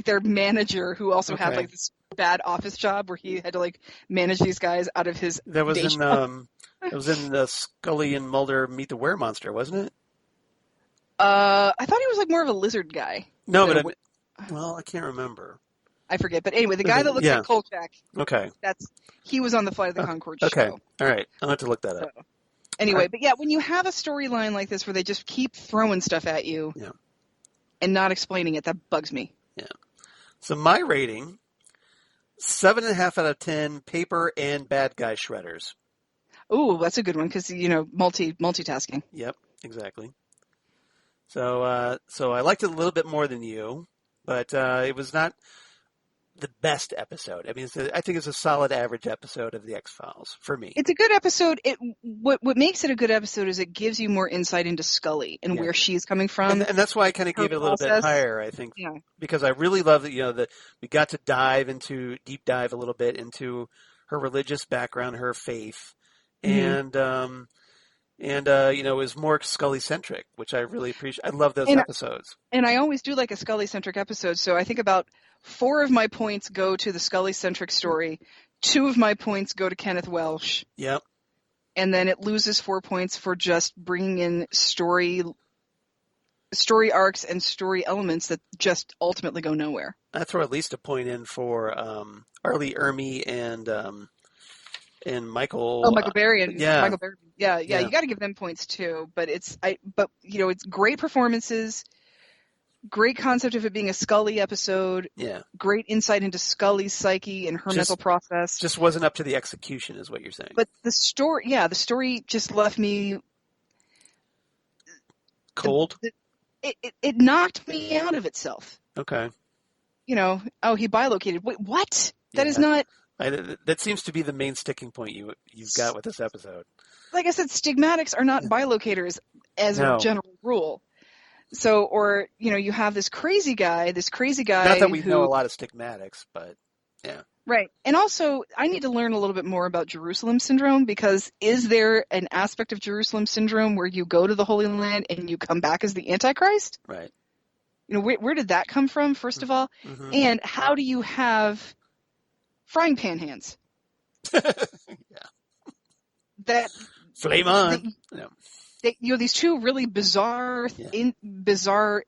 their manager who also had like this bad office job where he had to like manage these guys out of his. That was it was in the Scully and Mulder Meet the Were-Monster, wasn't it? I thought he was like more of a lizard guy. No, but I can't remember. I forget, but anyway, the guy that looks like Kolchak. Okay. He was on the Flight of the Conchords okay. show. All right. I'll have to look that up. Anyway, but yeah, when you have a storyline like this where they just keep throwing stuff at you and not explaining it, that bugs me. Yeah. So my rating, 7.5 out of 10 paper and bad guy shredders. Ooh, that's a good one because, multitasking. Yep, exactly. So I liked it a little bit more than you, but it was not the best episode. I mean, I think it's a solid average episode of the X-Files for me. It's a good episode. What makes it a good episode is it gives you more insight into Scully and where she's coming from. And that's why I kind of gave it a little bit higher, I think, because I really love that, we got to deep dive a little bit into her religious background, her faith, and it was more Scully-centric, which I really appreciate. I love those episodes. And I always do like a Scully-centric episode, so I think about 4 of my points go to the Scully-centric story. 2 of my points go to Kenneth Welsh. Yep. And then it loses 4 points for just bringing in story arcs and story elements that just ultimately go nowhere. I throw at least a point in for Arlie Ermy and Michael. Oh, Michael Berryman. Michael Berryman. Yeah. You got to give them points too. But it's great performances. Great concept of it being a Scully episode. Yeah. Great insight into Scully's psyche and her mental process. Just wasn't up to the execution, is what you're saying. But the story just left me cold. It knocked me out of itself. Okay. He bilocated. Wait, what? That is not. That seems to be the main sticking point you've got with this episode. Like I said, stigmatics are not bilocators as a general rule. So, you have this crazy guy. Not that we know a lot of stigmatics, but yeah. Right. And also, I need to learn a little bit more about Jerusalem syndrome, because is there an aspect of Jerusalem syndrome where you go to the Holy Land and you come back as the Antichrist? Right. Where did that come from, first of all? Mm-hmm. And how do you have frying pan hands? That flame on. These 2 really bizarre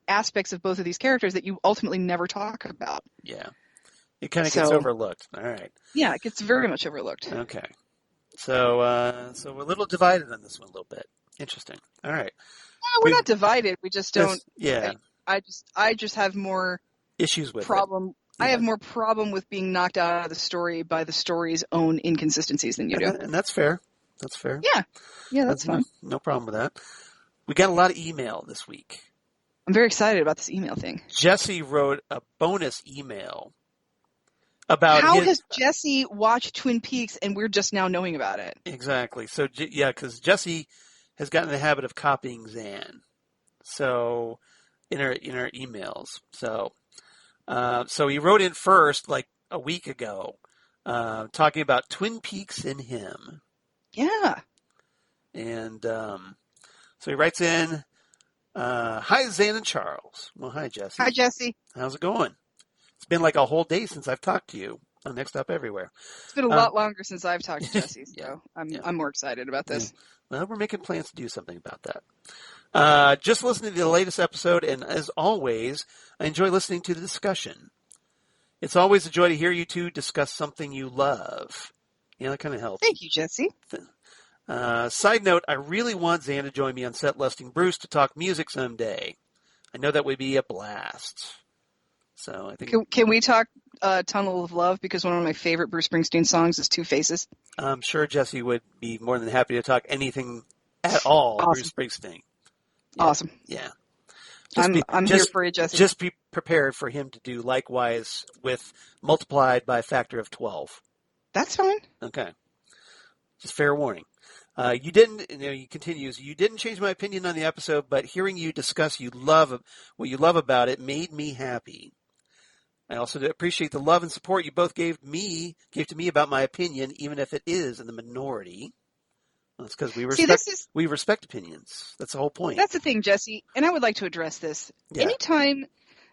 aspects of both of these characters that you ultimately never talk about. Yeah. It kind of gets overlooked. All right. Yeah, it gets very much overlooked. Okay. So we're a little divided on this one a little bit. Interesting. All right. No, we're not divided. We just don't. Yeah. I just have more issues with problem. it. Yeah. I have more problem with being knocked out of the story by the story's own inconsistencies than you do. And that's fair. That's fair. Yeah, that's fine. No problem with that. We got a lot of email this week. I'm very excited about this email thing. Jesse wrote a bonus email about how has Jesse watched Twin Peaks and we're just now knowing about it? Exactly. So yeah, because Jesse has gotten in the habit of copying Xan. So in her emails. So he wrote in first like a week ago, talking about Twin Peaks and him. Yeah. And so he writes in, hi, Xan and Charles. Well, hi, Jesse. Hi, Jesse. How's it going? It's been like a whole day since I've talked to you on Next Up Everywhere. It's been a lot longer since I've talked to Jesse, so I'm more excited about this. Yeah. Well, we're making plans to do something about that. Just listening to the latest episode, and as always, I enjoy listening to the discussion. It's always a joy to hear you two discuss something you love. Yeah, that kind of helps. Thank you, Jesse. Side note, I really want Xan to join me on Set Lusting Bruce to talk music someday. I know that would be a blast. So I think can we talk Tunnel of Love, because one of my favorite Bruce Springsteen songs is Two Faces. I'm sure Jesse would be more than happy to talk anything at all. Awesome. Bruce Springsteen. Yeah. Awesome. Yeah. I'm here for you, Jesse. Just be prepared for him to do likewise with multiplied by a factor of 12. That's fine. Okay. Just fair warning. He continues, you didn't change my opinion on the episode, but hearing you discuss what you love about it made me happy. I also appreciate the love and support you both gave to me about my opinion, even if it is in the minority. Well, that's because we respect opinions. That's the whole point. That's the thing, Jesse, and I would like to address this. Yeah. Anytime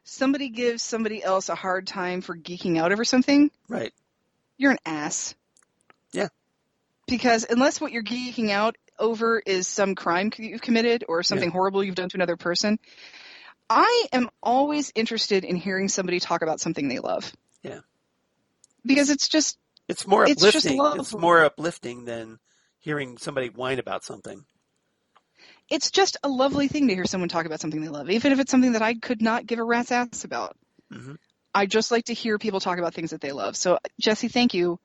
somebody gives somebody else a hard time for geeking out over something, right, you're an ass. Yeah. Because unless what you're geeking out over is some crime you've committed or something horrible you've done to another person, I am always interested in hearing somebody talk about something they love. Yeah. Because it's more uplifting. It's more uplifting than hearing somebody whine about something. It's just a lovely thing to hear someone talk about something they love, even if it's something that I could not give a rat's ass about. Mm-hmm. I just like to hear people talk about things that they love. So, Jesse, thank you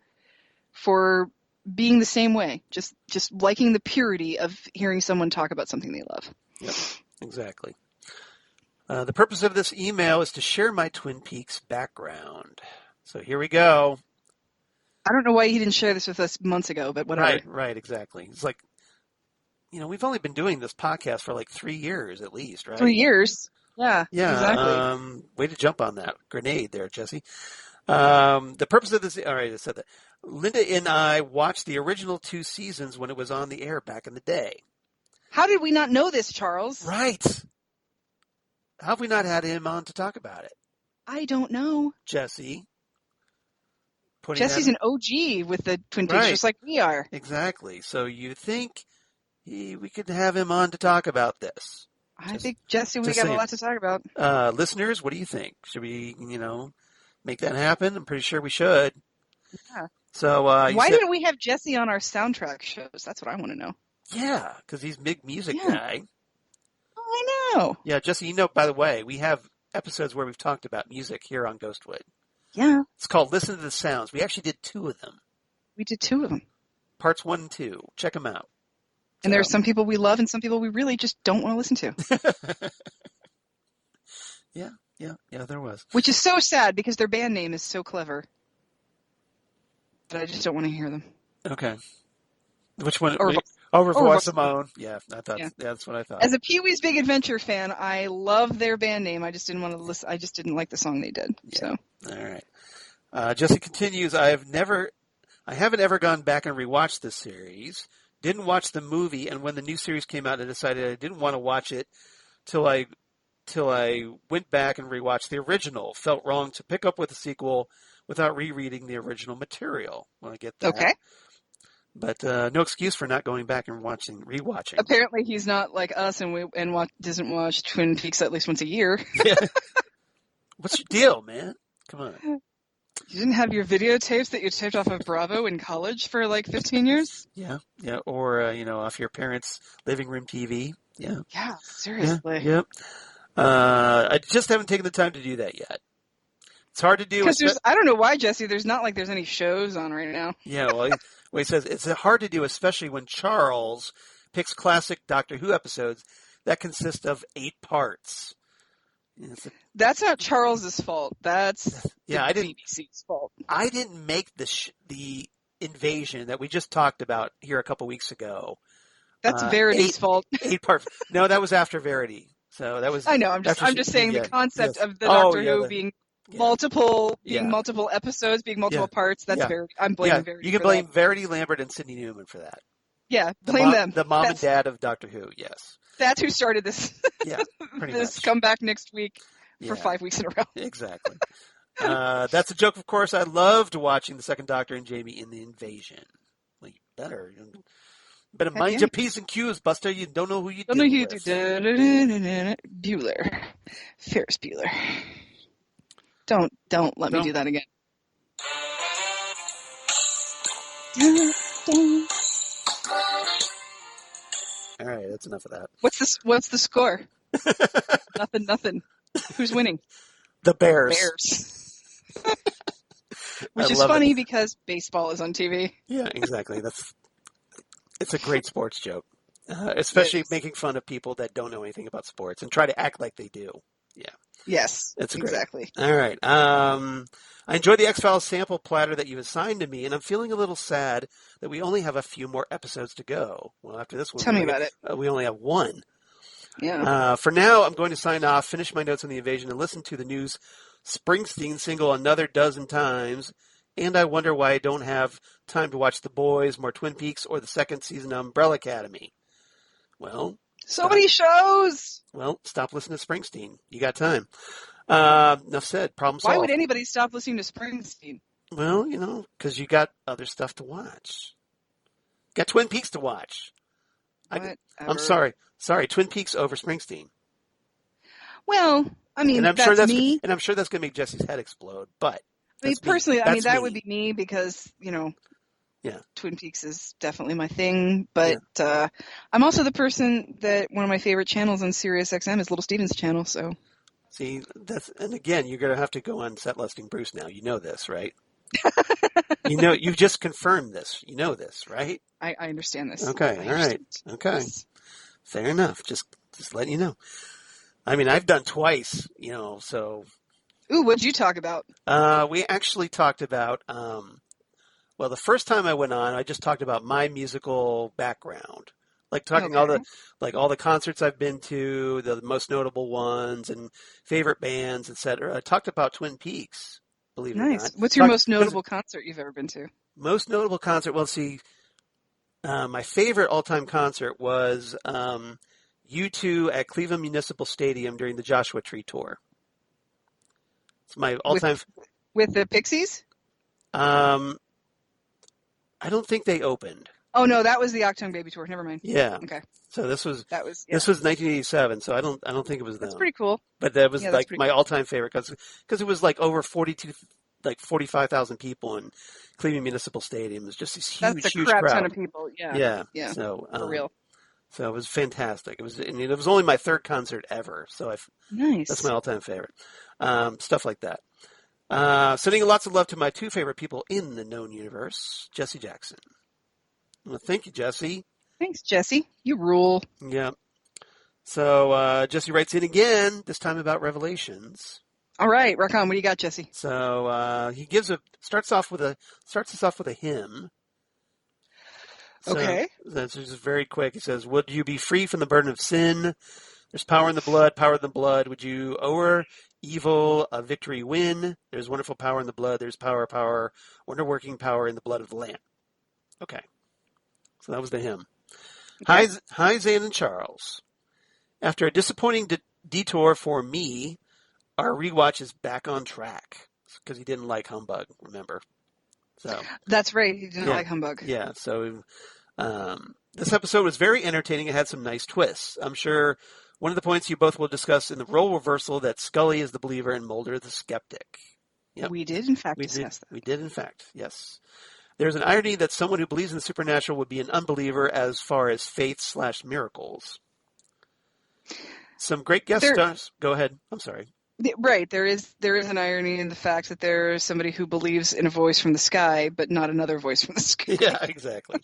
for being the same way, just liking the purity of hearing someone talk about something they love. Yep, exactly. The purpose of this email is to share my Twin Peaks background. So here we go. I don't know why he didn't share this with us months ago, but whatever. Right, exactly. It's like, we've only been doing this podcast for like 3 years at least, right? 3 years. Yeah, exactly. Way to jump on that grenade there, Jesse. The purpose of this, all right, I said that. Linda and I watched the original 2 seasons when it was on the air back in the day. How did we not know this, Charles? Right. How have we not had him on to talk about it? I don't know. Jesse's an OG with the Twin Peaks, just like we are. Exactly. So you think we could have him on to talk about this? I think, Jesse, we got a lot to talk about. Listeners, what do you think? Should we, make that happen? I'm pretty sure we should. Yeah. So why didn't we have Jesse on our soundtrack shows? That's what I want to know. Yeah, because he's a big music guy. Oh, I know. Yeah, Jesse, by the way, we have episodes where we've talked about music here on Ghostwood. Yeah. It's called Listen to the Sounds. We actually did 2 of them. We did 2 of them. Parts 1 and 2. Check them out. And there are some people we love and some people we really just don't want to listen to. Yeah, there was. Which is so sad because their band name is so clever. But I just don't want to hear them. Okay. Which one? Au revoir, Simone. Yeah, I thought that's what I thought. As a Pee-wee's Big Adventure fan, I love their band name. I just didn't want to listen. I just didn't like the song they did. Yeah. So. All right. Jesse continues. I haven't ever gone back and rewatched this series. Didn't watch the movie, and when the new series came out, I decided I didn't want to watch it till I went back and rewatched the original. Felt wrong to pick up with the sequel without rereading the original material. Well, I get that. Okay. But no excuse for not going back and rewatching. Apparently, he's not like us, and doesn't watch Twin Peaks at least once a year. Yeah. What's your deal, man? Come on. You didn't have your videotapes that you taped off of Bravo in college for like 15 years? Yeah. Or, off your parents' living room TV. Yeah. Yeah, seriously. Yep. I just haven't taken the time to do that yet. It's hard to do. Because I don't know why, Jesse, there's not like there's any shows on right now. Yeah, well, he says it's hard to do, especially when Charles picks classic Doctor Who episodes that consist of 8 parts. That's not Charles's fault. That's BBC's fault. I didn't make the invasion that we just talked about here a couple weeks ago. That's Verity's fault. 8 parts. No, that was after Verity. So that was. I know. I'm just saying the concept of the Doctor Who being multiple episodes, being multiple parts. That's Verity. I'm blaming Verity. You can blame Verity, Lambert, and Sidney Newman for that. Yeah, blame them. The mom and dad of Doctor Who. Yes. That's who started this. Yeah, pretty this much. Come back next week for 5 weeks in a row. Exactly. That's a joke, of course. I loved watching the Second Doctor and Jamie in the invasion. Well, you better mind your P's and Q's, Buster. You don't know who you don't know who you do. Bueller. Ferris Bueller. Don't let me do that again. All right, that's enough of that. What's the score? Nothing. Who's winning? The Bears. Which is funny because baseball is on TV. Yeah, exactly. It's a great sports joke, especially making fun of people that don't know anything about sports and try to act like they do. Yeah. Yes, that's exactly. All right. I enjoyed the X-Files sample platter that you assigned to me, and I'm feeling a little sad that we only have a few more episodes to go. Well, after this one, tell me about it. We only have one. Yeah. For now, I'm going to sign off, finish my notes on the invasion, and listen to the news Springsteen single another dozen times. And I wonder why I don't have time to watch The Boys, more Twin Peaks, or the second season of Umbrella Academy. Well, so many shows. Well, stop listening to Springsteen. You got time. Enough said. Problem solved. Why would anybody stop listening to Springsteen? Well, because you got other stuff to watch. Got Twin Peaks to watch. I'm sorry. Twin Peaks over Springsteen. Well, I mean, that's me. And I'm sure that's going to make Jesse's head explode. But I mean, personally, that would be me because Twin Peaks is definitely my thing. But I'm also the person that one of my favorite channels on Sirius XM is Little Steven's channel. So. See, and again, you're going to have to go on Set Listing Bruce now. You know this, right? You've just confirmed this. You know this, right? I understand this. Okay, all right. Okay. Yes. Fair enough. Just letting you know. I mean, I've done twice, so. Ooh, what'd you talk about? We actually talked about, the first time I went on, I just talked about my musical background. Like talking all the concerts I've been to, the most notable ones, and favorite bands, etc. I talked about Twin Peaks. Believe it or not. What's your most notable concert you've ever been to? Most notable concert. Well, see, my favorite all-time concert was U2 at Cleveland Municipal Stadium during the Joshua Tree tour. It's my all-time. With the Pixies? I don't think they opened. Oh no, that was the Octung Baby tour. Never mind. Yeah. Okay. So this was 1987. So I don't think it was them. That's pretty cool. But that was my all-time favorite because it was like over 45,000 people in Cleveland Municipal Stadium. It was just this huge, That's a huge crap crowd. ton of people. Yeah. So for real. So it was fantastic. It was only my third concert ever. So nice. That's my all-time favorite. Stuff like that. Sending lots of love to my two favorite people in the known universe, Jesse Jackson. Well, thank you, Jesse. Thanks, Jesse. You rule. Yeah. So Jesse writes in again, this time about Revelations. All right, rock on. What do you got, Jesse? So he starts us off with a hymn. So, okay. That's just very quick. He says, "Would you be free from the burden of sin? There's power in the blood. Power in the blood. Would you o'er evil a victory win? There's wonderful power in the blood. There's power, wonder-working power in the blood of the Lamb." Okay. So that was the hymn. Okay. Hi, Xan and Charles. After a disappointing detour for me, our rewatch is back on track because he didn't like Humbug. Remember? So that's right. He didn't like Humbug. Yeah. So this episode was very entertaining. It had some nice twists. I'm sure one of the points you both will discuss in the role reversal that Scully is the believer and Mulder the skeptic. Yep. We did, in fact, discuss that. We did, in fact, yes. There's an irony that someone who believes in the supernatural would be an unbeliever as far as faith/miracles. Some great guest stars. Go ahead. I'm sorry. Right. There is an irony in the fact that there's somebody who believes in a voice from the sky, but not another voice from the sky. Yeah, exactly.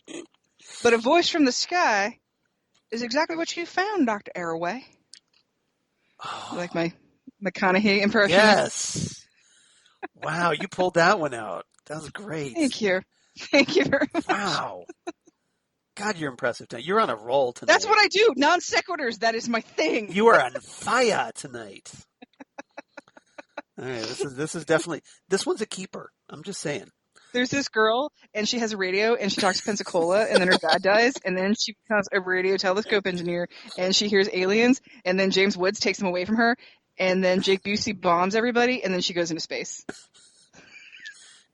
But a voice from the sky is exactly what you found, Dr. Arroway. Oh. You like my McConaughey impression? Yes. Wow, you pulled that one out. That was great. Thank you. Thank you very much. Wow. God, you're impressive tonight. You're on a roll tonight. That's what I do. Non sequiturs. That is my thing. You are on fire tonight. All right, this is definitely, this one's a keeper. I'm just saying. There's this girl, and she has a radio, and she talks to Pensacola, and then her dad dies, and then she becomes a radio telescope engineer, and she hears aliens, and then James Woods takes them away from her, and then Jake Busey bombs everybody, and then she goes into space.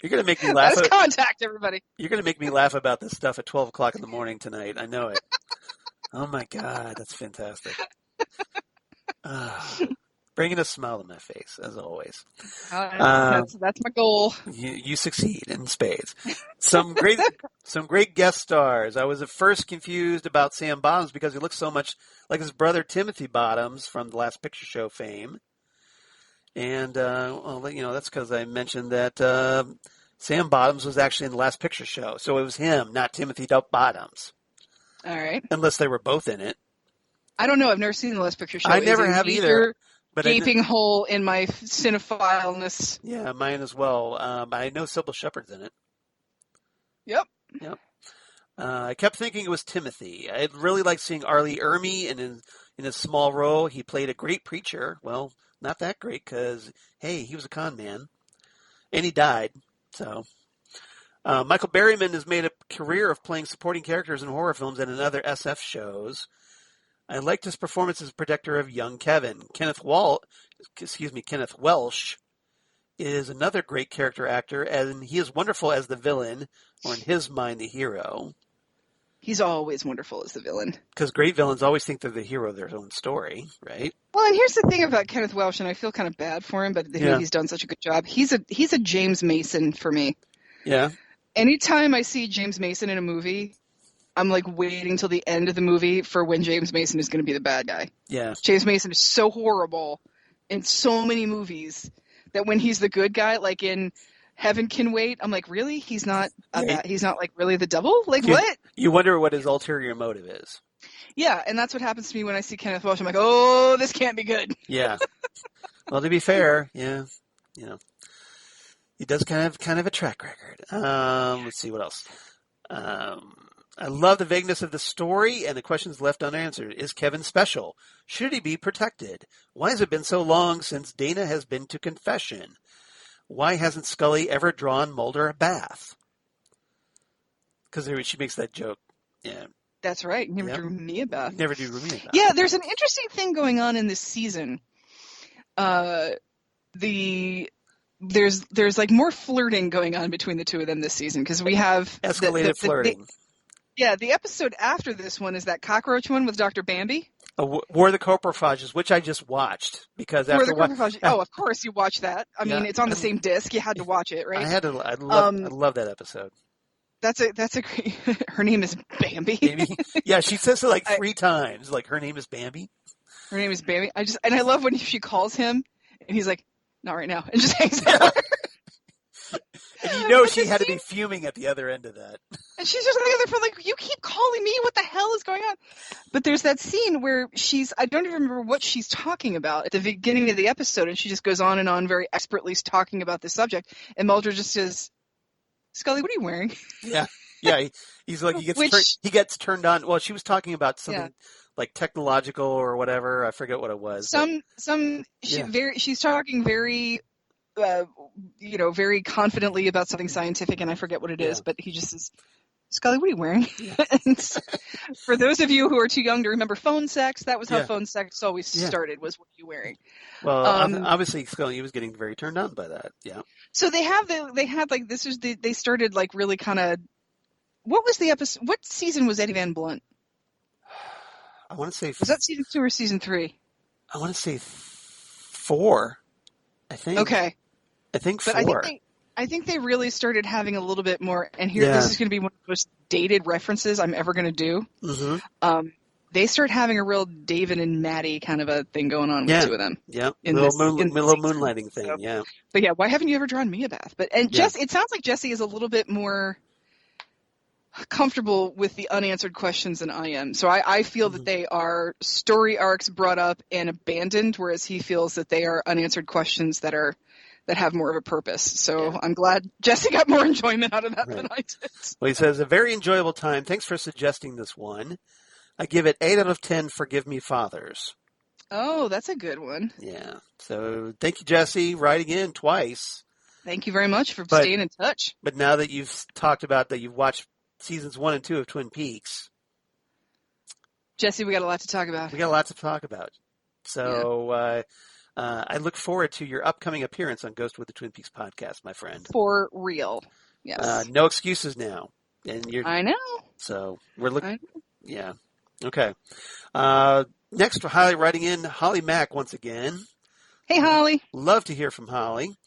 You're going to make me laugh. That is Contact, everybody. You're going to make me laugh about this stuff at 12 o'clock in the morning tonight. I know it. Oh, my God. That's fantastic. Bringing a smile to my face, as always. That's my goal. You succeed in spades. Some great guest stars. I was at first confused about Sam Bottoms because he looks so much like his brother Timothy Bottoms from the Last Picture Show fame. And, that's because I mentioned that Sam Bottoms was actually in the Last Picture Show. So it was him, not Timothy Bottoms. All right. Unless they were both in it. I don't know. I've never seen the Last Picture Show. I never have either. But gaping hole in my cinephileness. Yeah, mine as well. I know Sybil Shepherd's in it. Yep. I kept thinking it was Timothy. I really liked seeing Arlie Ermy in a small role. He played a great preacher. Well, not that great because, hey, he was a con man. And he died. So, Michael Berryman has made a career of playing supporting characters in horror films and in other SF shows. I liked his performance as protector of young Kevin. Kenneth Welsh is another great character actor, and he is wonderful as the villain, or in his mind, the hero. He's always wonderful as the villain. Because great villains always think they're the hero of their own story, right? Well, and here's the thing about Kenneth Welsh, and I feel kind of bad for him, but he's done such a good job. He's a James Mason for me. Yeah. Anytime I see James Mason in a movie, I'm like waiting till the end of the movie for when James Mason is going to be the bad guy. Yeah. James Mason is so horrible in so many movies that when he's the good guy, like in Heaven Can Wait, I'm like, really? He's not he's not like really the devil? Like what? You wonder what his ulterior motive is. Yeah, and that's what happens to me when I see Kenneth Welsh. I'm like, oh, this can't be good. Yeah. Well, to be fair, yeah, he does kind of a track record. Let's see what else. I love the vagueness of the story and the questions left unanswered. Is Kevin special? Should he be protected? Why has it been so long since Dana has been to confession? Why hasn't Scully ever drawn Mulder a bath? Because she makes that joke. Yeah. That's right. Never drew me a bath. Never drew me a bath. Yeah, there's an interesting thing going on in this season. There's like more flirting going on between the two of them this season because we have escalated flirting. The episode after this one is that cockroach one with Dr. Bambi. War of the Coprophages, which I just watched because after oh, of course you watched that. I mean, it's on the same disc. You had to watch it, right? I love that episode. That's a great. Her name is Bambi. Yeah, she says it like 3 times. Like her name is Bambi. Her name is Bambi. I love when she calls him and he's like, "Not right now," and just hangs up. And she had to be fuming at the other end of that. And she's just on the other phone like, you keep calling me. What the hell is going on? But there's that scene where I don't even remember what she's talking about at the beginning of the episode, and she just goes on and on very expertly talking about this subject. And Mulder just says, Scully, what are you wearing? Yeah. He's like, he gets turned on. Well, she was talking about something like technological or whatever. I forget what it was. She's talking very... very confidently about something scientific, and I forget what it is, but he just says, Scully, what are you wearing? Yeah. And for those of you who are too young to remember phone sex, that was how phone sex always started, was, what are you wearing? Well, obviously Scully was getting very turned on by that, yeah. So they started like really kind of, what was the episode, what season was Eddie Van Blunt? I want to say... Was that season 2 or season 3? I want to say 4, I think. Okay. I think But 4. I think they really started having a little bit more, and here, this is going to be one of the most dated references I'm ever going to do. Mm-hmm. They start having a real David and Maddie kind of a thing going on with two of them. Yeah. In little this moonlighting thing, so, yeah. But yeah, why haven't you ever drawn me a bath? Jesse, it sounds like Jesse is a little bit more comfortable with the unanswered questions than I am. So I feel that they are story arcs brought up and abandoned, whereas he feels that they are unanswered questions that have more of a purpose. So I'm glad Jesse got more enjoyment out of that than I did. Well, he says, a very enjoyable time. Thanks for suggesting this one. I give it 8 out of 10. Forgive me, fathers. Oh, that's a good one. Yeah. So thank you, Jesse, writing in twice. Thank you very much for staying in touch. But now that you've talked about that you've watched seasons 1 and 2 of Twin Peaks. Jesse, we got a lot to talk about. So I look forward to your upcoming appearance on Ghost with the Twin Peaks podcast, my friend. For real. Yes. No excuses now. I know. So we're looking. Yeah. Okay. Next, Holly writing in, Holly Mack once again. Hey, Holly. Love to hear from Holly.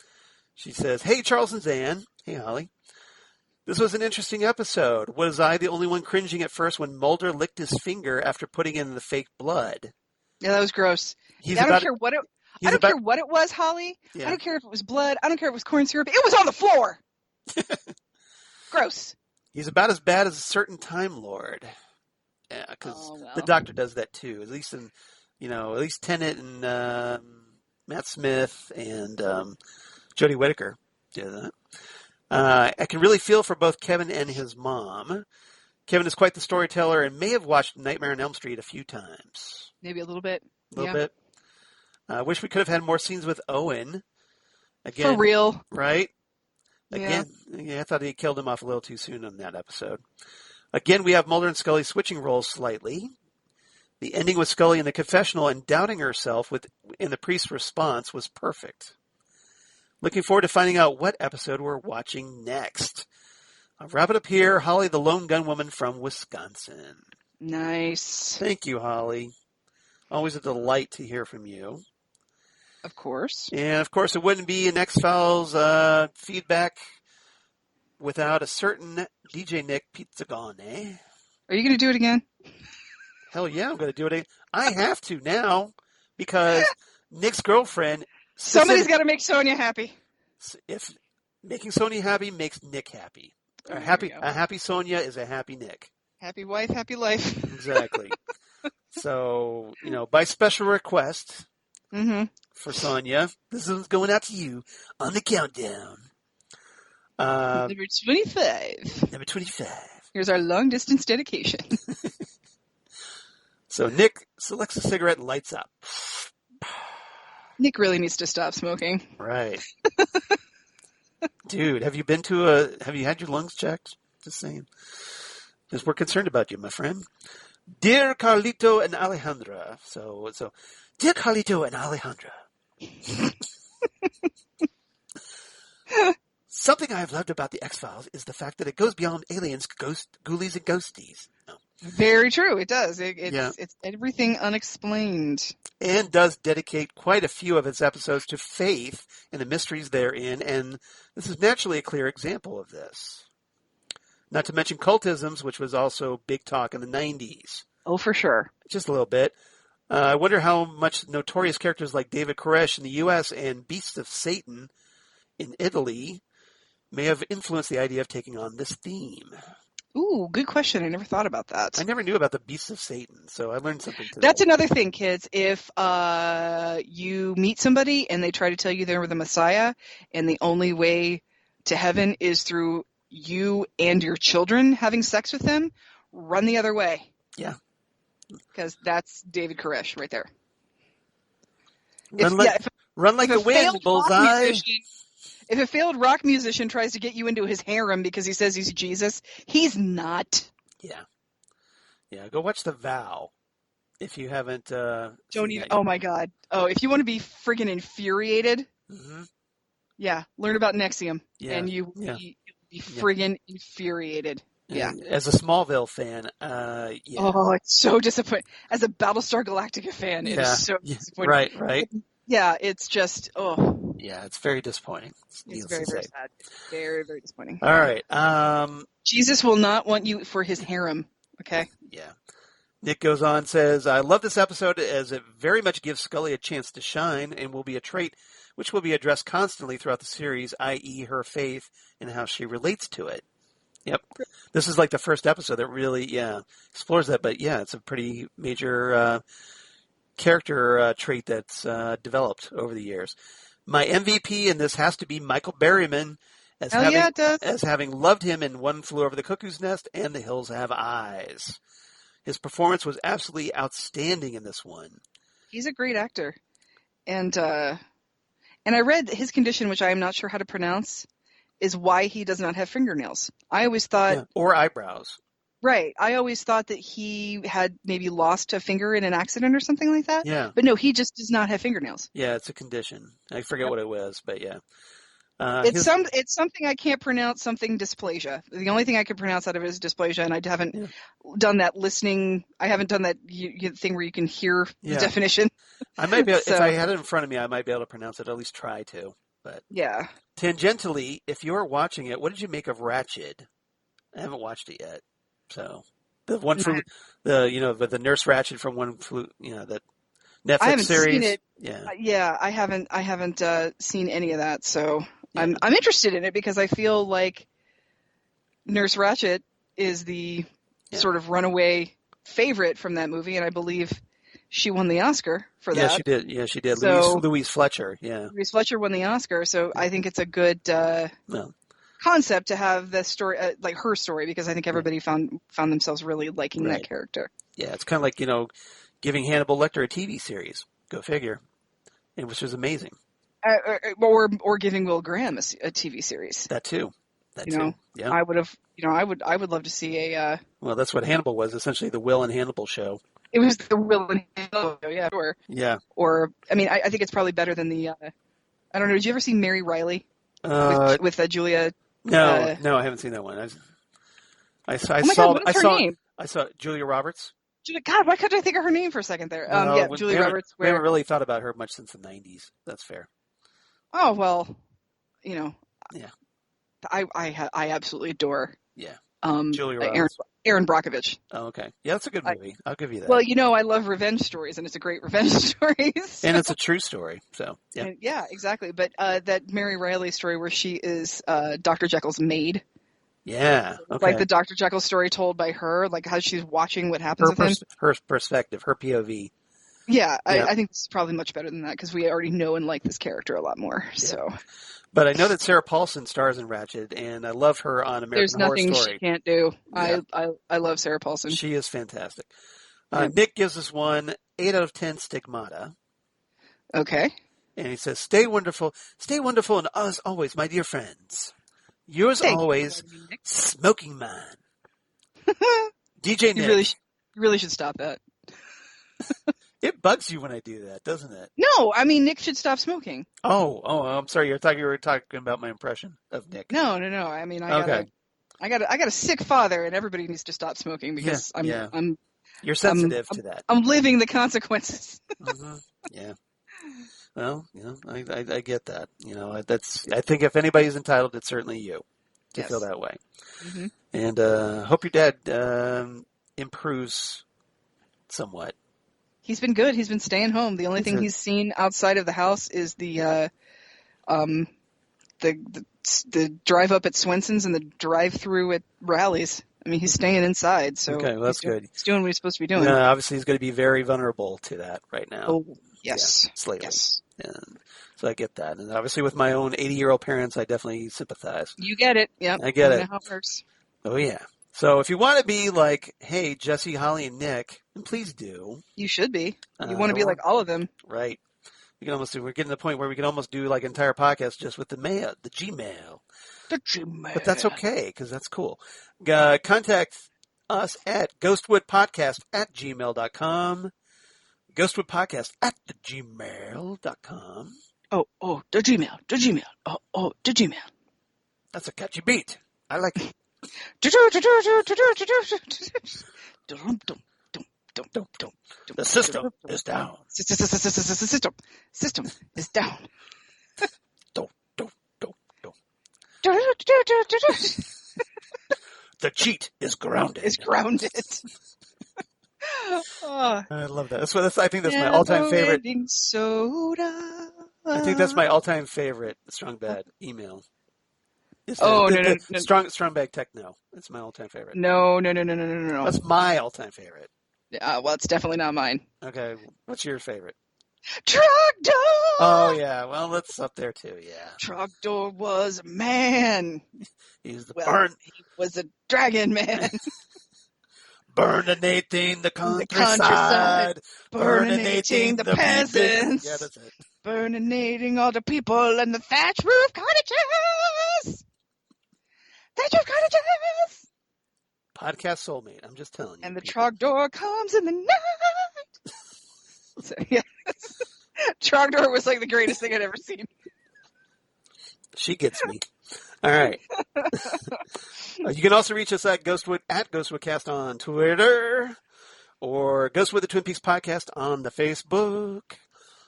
She says, hey, Charles and Xan. Hey, Holly. This was an interesting episode. Was I the only one cringing at first when Mulder licked his finger after putting in the fake blood? Yeah, that was gross. I don't care what it was, Holly. Yeah. I don't care if it was blood. I don't care if it was corn syrup. It was on the floor. Gross. He's about as bad as a certain Time Lord. Yeah, because the Doctor does that too. At least Tennant and Matt Smith and Jodie Whittaker do that. I can really feel for both Kevin and his mom. Kevin is quite the storyteller and may have watched Nightmare on Elm Street a few times. Maybe a little bit. A little bit. I wish we could have had more scenes with Owen. Again, for real. Right? Again, I thought he killed him off a little too soon on that episode. Again, we have Mulder and Scully switching roles slightly. The ending with Scully in the confessional and doubting herself in the priest's response was perfect. Looking forward to finding out what episode we're watching next. I'll wrap it up here. Holly, the lone gunwoman from Wisconsin. Nice. Thank you, Holly. Always a delight to hear from you. Of course. And, of course, it wouldn't be an X-Files feedback without a certain DJ Nick Pizzagone. Are you going to do it again? Hell yeah, I'm going to do it again. I have to now because Nick's girlfriend... Somebody's got to make Sonia happy. If making Sonia happy makes Nick happy. A happy Sonia is a happy Nick. Happy wife, happy life. Exactly. So, by special request for Sonia, this is going out to you on the countdown. Number 25. Number 25. Here's our long distance dedication. So Nick selects a cigarette and lights up. Nick really needs to stop smoking. Right. Dude, have you had your lungs checked? Just saying. Because we're concerned about you, my friend. Dear Carlito and Alejandra. So, dear Carlito and Alejandra. Something I have loved about the X-Files is the fact that it goes beyond aliens, ghoulies, and ghosties. No. Very true. It does. It's everything unexplained. And does dedicate quite a few of its episodes to faith and the mysteries therein, and this is naturally a clear example of this. Not to mention cultisms, which was also big talk in the 90s. Oh, for sure. Just a little bit. I wonder how much notorious characters like David Koresh in the U.S. and Beasts of Satan in Italy may have influenced the idea of taking on this theme. Ooh, good question. I never thought about that. I never knew about the Beasts of Satan, so I learned something today. That's another thing, kids. If you meet somebody and they try to tell you they're the Messiah and the only way to heaven is through you and your children having sex with them, run the other way. Yeah. Because that's David Koresh right there. Run like the wind, bullseye. If a failed rock musician tries to get you into his harem because he says he's Jesus, he's not. Yeah. Yeah, go watch The Vow if you haven't. Don't even. Oh, my God. Oh, if you want to be friggin' infuriated, yeah, learn about Nexium. Yeah. And you'll be friggin' infuriated. Yeah. As a Smallville fan, yeah. Oh, it's so disappointing. As a Battlestar Galactica fan, it is so disappointing. Right. Yeah, it's just, Yeah, it's very disappointing. It's very, very sad. Very, very disappointing. All right. Jesus will not want you for his harem. Okay. Yeah. Nick goes on, says, I love this episode as it very much gives Scully a chance to shine and will be a trait which will be addressed constantly throughout the series, i.e. her faith and how she relates to it. Yep. This is like the first episode that really, explores that. But yeah, it's a pretty major character trait that's developed over the years. My MVP in this has to be Michael Berryman, as having loved him in One Flew Over the Cuckoo's Nest and The Hills Have Eyes. His performance was absolutely outstanding in this one. He's a great actor. And I read his condition, which I am not sure how to pronounce, is why he does not have fingernails. I always thought... Yeah, or eyebrows. Right. I always thought that he had maybe lost a finger in an accident or something like that. Yeah. But no, he just does not have fingernails. Yeah, it's a condition. I forget what it was, but yeah. It's something I can't pronounce, something dysplasia. The only thing I can pronounce out of it is dysplasia, and I haven't done that listening. I haven't done that thing where you can hear the definition. I might be able, if I had it in front of me, I might be able to pronounce it, at least try to. But yeah. Tangentially, if you're watching it, what did you make of Ratched? I haven't watched it yet. So the one from the Nurse Ratched from One Flew, that Netflix I haven't series. Seen it. Yeah, I haven't seen any of that. So I'm interested in it because I feel like Nurse Ratched is the sort of runaway favorite from that movie, and I believe she won the Oscar for that. Yeah, she did. Yeah, she did. So, Louise Fletcher. Yeah, Louise Fletcher won the Oscar, so I think it's a good concept to have the story, like her story, because I think everybody found themselves really liking that character. Yeah, it's kind of like giving Hannibal Lecter a TV series. Go figure, and which was amazing. Or giving Will Graham a TV series. That too. Yeah. I would have. I would love to see a. Well, that's what Hannibal was, essentially the Will and Hannibal show. It was the Will and Hannibal show, yeah, sure. Yeah. Or I mean, I think it's probably better than the. I don't know. Did you ever see Mary Riley with Julia? No, I haven't seen that one. I saw Julia Roberts. God, why couldn't I think of her name for a second there? Julia Roberts. We haven't really thought about her much since the 90s. That's fair. Oh, well, Yeah. I absolutely adore. Yeah. Julia Roberts. Aaron Brockovich. Oh, okay. Yeah, that's a good movie. I'll give you that. Well, I love revenge stories, and it's a great revenge story. So. And it's a true story, so, yeah. And, yeah, exactly. But that Mary Riley story where she is Dr. Jekyll's maid. Yeah, okay. Like the Dr. Jekyll story told by her, like how she's watching what happens with him. Her perspective, her POV. Yeah, I think this is probably much better than that because we already know and like this character a lot more. Yeah. So, but I know that Sarah Paulson stars in Ratched, and I love her on American Horror Story. There's nothing she can't do. Yeah. I love Sarah Paulson. She is fantastic. Nick gives us 8 out of 10 stigmata. Okay. And he says, "Stay wonderful, and as always, my dear friends. Yours always, Smoking Man." DJ Nick. You really should stop that. It bugs you when I do that, doesn't it? No, I mean Nick should stop smoking. Oh, I'm sorry. You were talking about my impression of Nick. No. I mean, I got a sick father, and everybody needs to stop smoking because I'm. You're sensitive to that. I'm living the consequences. Mm-hmm. Yeah. Well, I get that. I think if anybody's entitled, it's certainly you to feel that way. Mm-hmm. And hope your dad improves somewhat. He's been good. He's been staying home. The only thing he's seen outside of the house is the drive up at Swenson's and the drive through at Rally's. I mean, he's staying inside, so that's good. He's doing what he's supposed to be doing. Obviously, he's going to be very vulnerable to that right now. Oh, yes. Slightly. Yes. And so I get that. And obviously, with my own 80-year-old parents, I definitely sympathize. You get it. Yeah. I get it. Know how it works. Oh, yeah. So if you want to be like, hey, Jesse, Holly, and Nick, then please do. You should be. You want to be like all of them. Right. We're getting to the point where we can almost do like an entire podcast just with the mail, the Gmail. The Gmail. But that's okay, because that's cool. Contact us at ghostwoodpodcast@gmail.com. Ghostwoodpodcast@gmail.com. Oh, the Gmail. Oh, the Gmail. That's a catchy beat. I like it. The system is down. System is down. The cheat is grounded. Is grounded. Oh. I love that. I think that's my all-time favorite. Soda. I think that's my all-time favorite Strong Bad email. No. Strong Bad Techno. It's my all-time favorite. No. That's my all-time favorite. Well, it's definitely not mine. Okay, what's your favorite? Trogdor! Oh, yeah. Well, that's up there, too, yeah. Trogdor was a man. He's the He was a dragon man. Burninating the countryside. Burninating the peasants. Yeah, that's it. Burninating all the people in the thatch roof cottages. Thatch roof cottages. Podcast soulmate, I'm just telling you. And the Trogdor comes in the night. So, yeah. Trogdor was like the greatest thing I'd ever seen. She gets me. All right. You can also reach us at Ghostwoodcast on Twitter, or Ghostwood the Twin Peaks Podcast on the Facebook.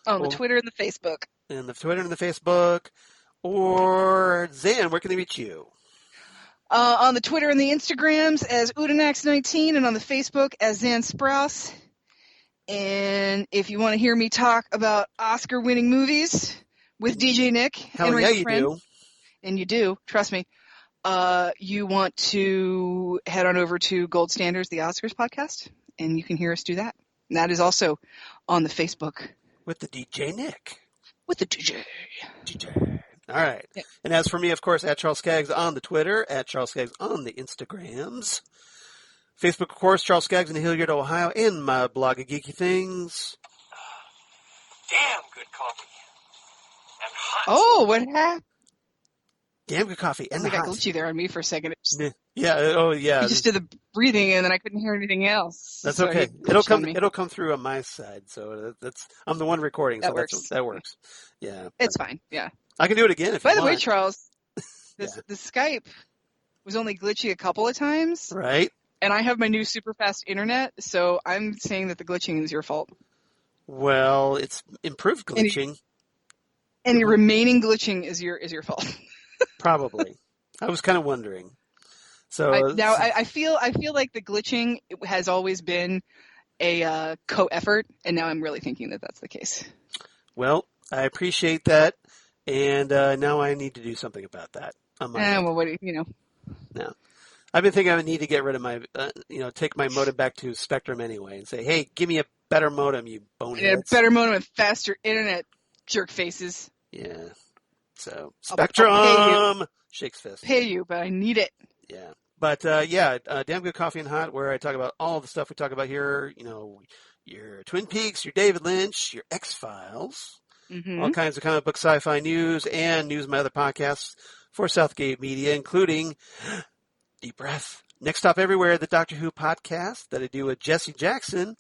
On the Twitter and the Facebook. And the Twitter and the Facebook. Or Xan, where can they reach you? On the Twitter and the Instagrams as Udanax19, and on the Facebook as Xan Sprouse. And if you want to hear me talk about Oscar-winning movies with DJ Nick, Hell yeah, you do. And you do, trust me. You want to head on over to Gold Standards, the Oscars podcast, and you can hear us do that. And that is also on the Facebook. With the DJ Nick. With the DJ. All right. Yeah. And as for me, of course, at Charles Skaggs on the Twitter, at Charles Skaggs on the Instagrams. Facebook, of course, Charles Skaggs in Hilliard, Ohio, and my blog of geeky things. Damn good coffee. And hot. Oh, what happened? Damn good coffee and hot. I got glitchy there on me for a second. Yeah. Oh, yeah. You just did the breathing, and then I couldn't hear anything else. That's okay. It'll come through on my side. So I'm the one recording. That so works. That works. Yeah. It's fine. Yeah. I can do it again if you want. By the way, Charles, the Skype was only glitchy a couple of times. Right. And I have my new super fast internet, so I'm saying that the glitching is your fault. Well, it's improved glitching. Any remaining glitching is your fault. Probably. I was kind of wondering. So I feel like the glitching has always been a co-effort, and now I'm really thinking that that's the case. Well, I appreciate that, and now I need to do something about that. Well, what do you know? No. I've been thinking I need to get rid of my, take my modem back to Spectrum anyway and say, hey, give me a better modem, you boneheads. Yeah, better modem and faster internet, jerk faces. Yeah. So, Spectrum! I'll shakes fist. Pay you, but I need it. Yeah. But, Damn Good Coffee and Hot, where I talk about all the stuff we talk about here, your Twin Peaks, your David Lynch, your X-Files, all kinds of comic book sci-fi news, and news of my other podcasts for Southgate Media, including... Deep breath. Next Stop Everywhere, the Doctor Who podcast that I do with Jesse Jackson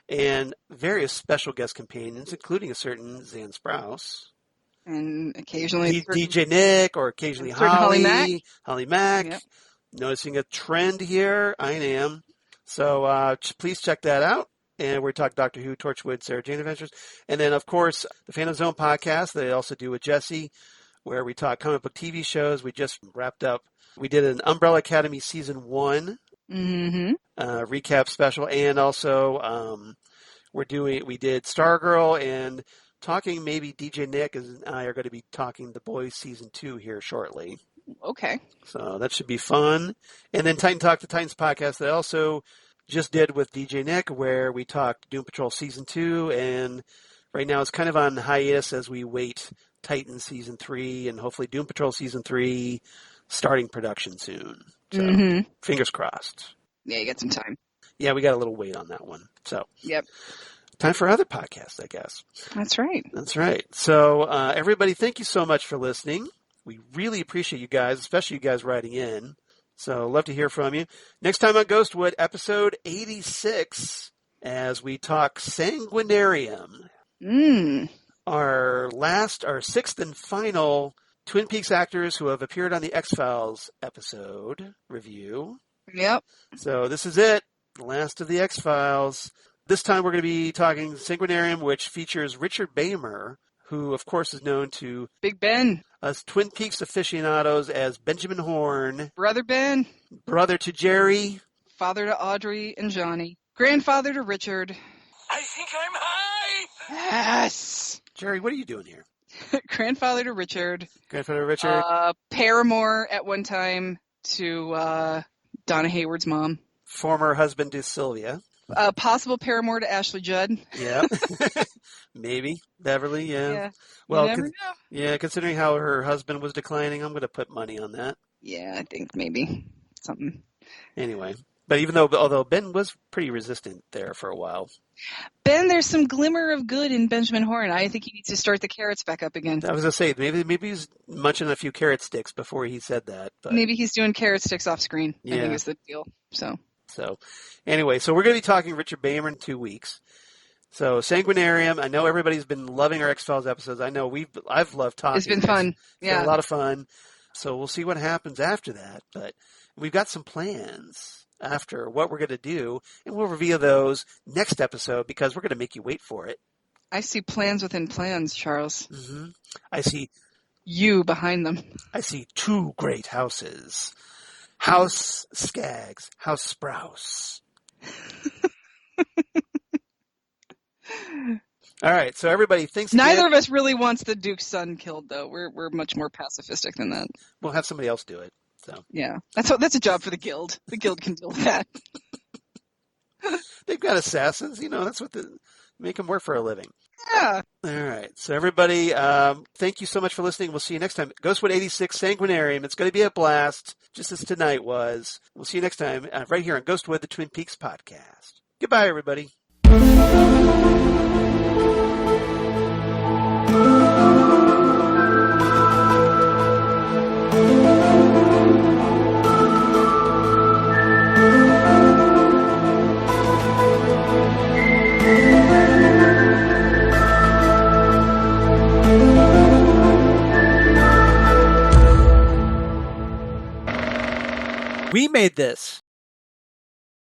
and various special guest companions, including a certain Xan Sprouse. And occasionally DJ Nick, or occasionally Holly Mack. Yep. Noticing a trend here. I am. So please check that out. And we talk Doctor Who, Torchwood, Sarah Jane Adventures. And then, of course, the Phantom Zone podcast that I also do with Jesse, where we talk comic book TV shows. We just wrapped up. We did an Umbrella Academy Season 1 recap special, and also we did Stargirl, and talking maybe DJ Nick and I are going to be talking The Boys Season 2 here shortly. Okay. So that should be fun. And then Titan Talk, the Titans podcast that I also just did with DJ Nick, where we talked Doom Patrol Season 2, and right now it's kind of on hiatus as we wait Titans Season 3 and hopefully Doom Patrol Season 3 starting production soon. So fingers crossed. Yeah, you got some time. Yeah, we got a little wait on that one. So yep. Time for other podcasts, I guess. That's right. That's right. So everybody, thank you so much for listening. We really appreciate you guys, especially you guys writing in. So love to hear from you. Next time on Ghostwood, episode 86, as we talk Sanguinarium. Our sixth and final Twin Peaks actors who have appeared on the X-Files episode review. Yep. So this is it, the last of the X-Files. This time we're going to be talking Sanguinarium, which features Richard Beymer, who, of course, is known to Big Ben. us Twin Peaks aficionados as Benjamin Horne, Brother Ben. brother to Jerry. Father to Audrey and Johnny. Grandfather to Richard. I think I'm high. Yes. Jerry, what are you doing here? Grandfather to Richard. Grandfather Richard. Paramour at one time to Donna Hayward's mom. Former husband to Sylvia. Possible paramour to Ashley Judd. Yeah. Maybe. Beverly, yeah. Yeah. Well, You never know. yeah, considering how her husband was declining, I'm going to put money on that. Yeah, I think maybe something. Anyway. But although Ben was pretty resistant there for a while. Ben, there's some glimmer of good in Benjamin Horne. I think he needs to start the carrots back up again. I was going to say, maybe he's munching a few carrot sticks before he said that. But Maybe he's doing carrot sticks off screen, I Yeah. think is the deal. So, anyway, we're going to be talking Richard Berryman in 2 weeks. So, Sanguinarium, I know everybody's been loving our X-Files episodes. I know I've loved talking. It's been fun. It's been a lot of fun. So, we'll see what happens after that. But we've got some plans after what we're going to do, and we'll reveal those next episode because we're going to make you wait for it. I see plans within plans, Charles. Mm-hmm. I see You behind them. I see 2 great houses. House Skaggs, House Sprouse. All right, so everybody thinks Neither of us really wants the Duke's son killed, though. We're much more pacifistic than that. We'll have somebody else do it. So Yeah, that's a job for the Guild. The Guild can deal with that. they've got assassins, that's what make them work for a living. Yeah. All right, so everybody, thank you so much for listening. We'll see you next time. Ghostwood 86 Sanguinarium. It's going to be a blast, just as tonight was. We'll see you next time right here on Ghostwood, the Twin Peaks podcast. Goodbye, everybody. We made this.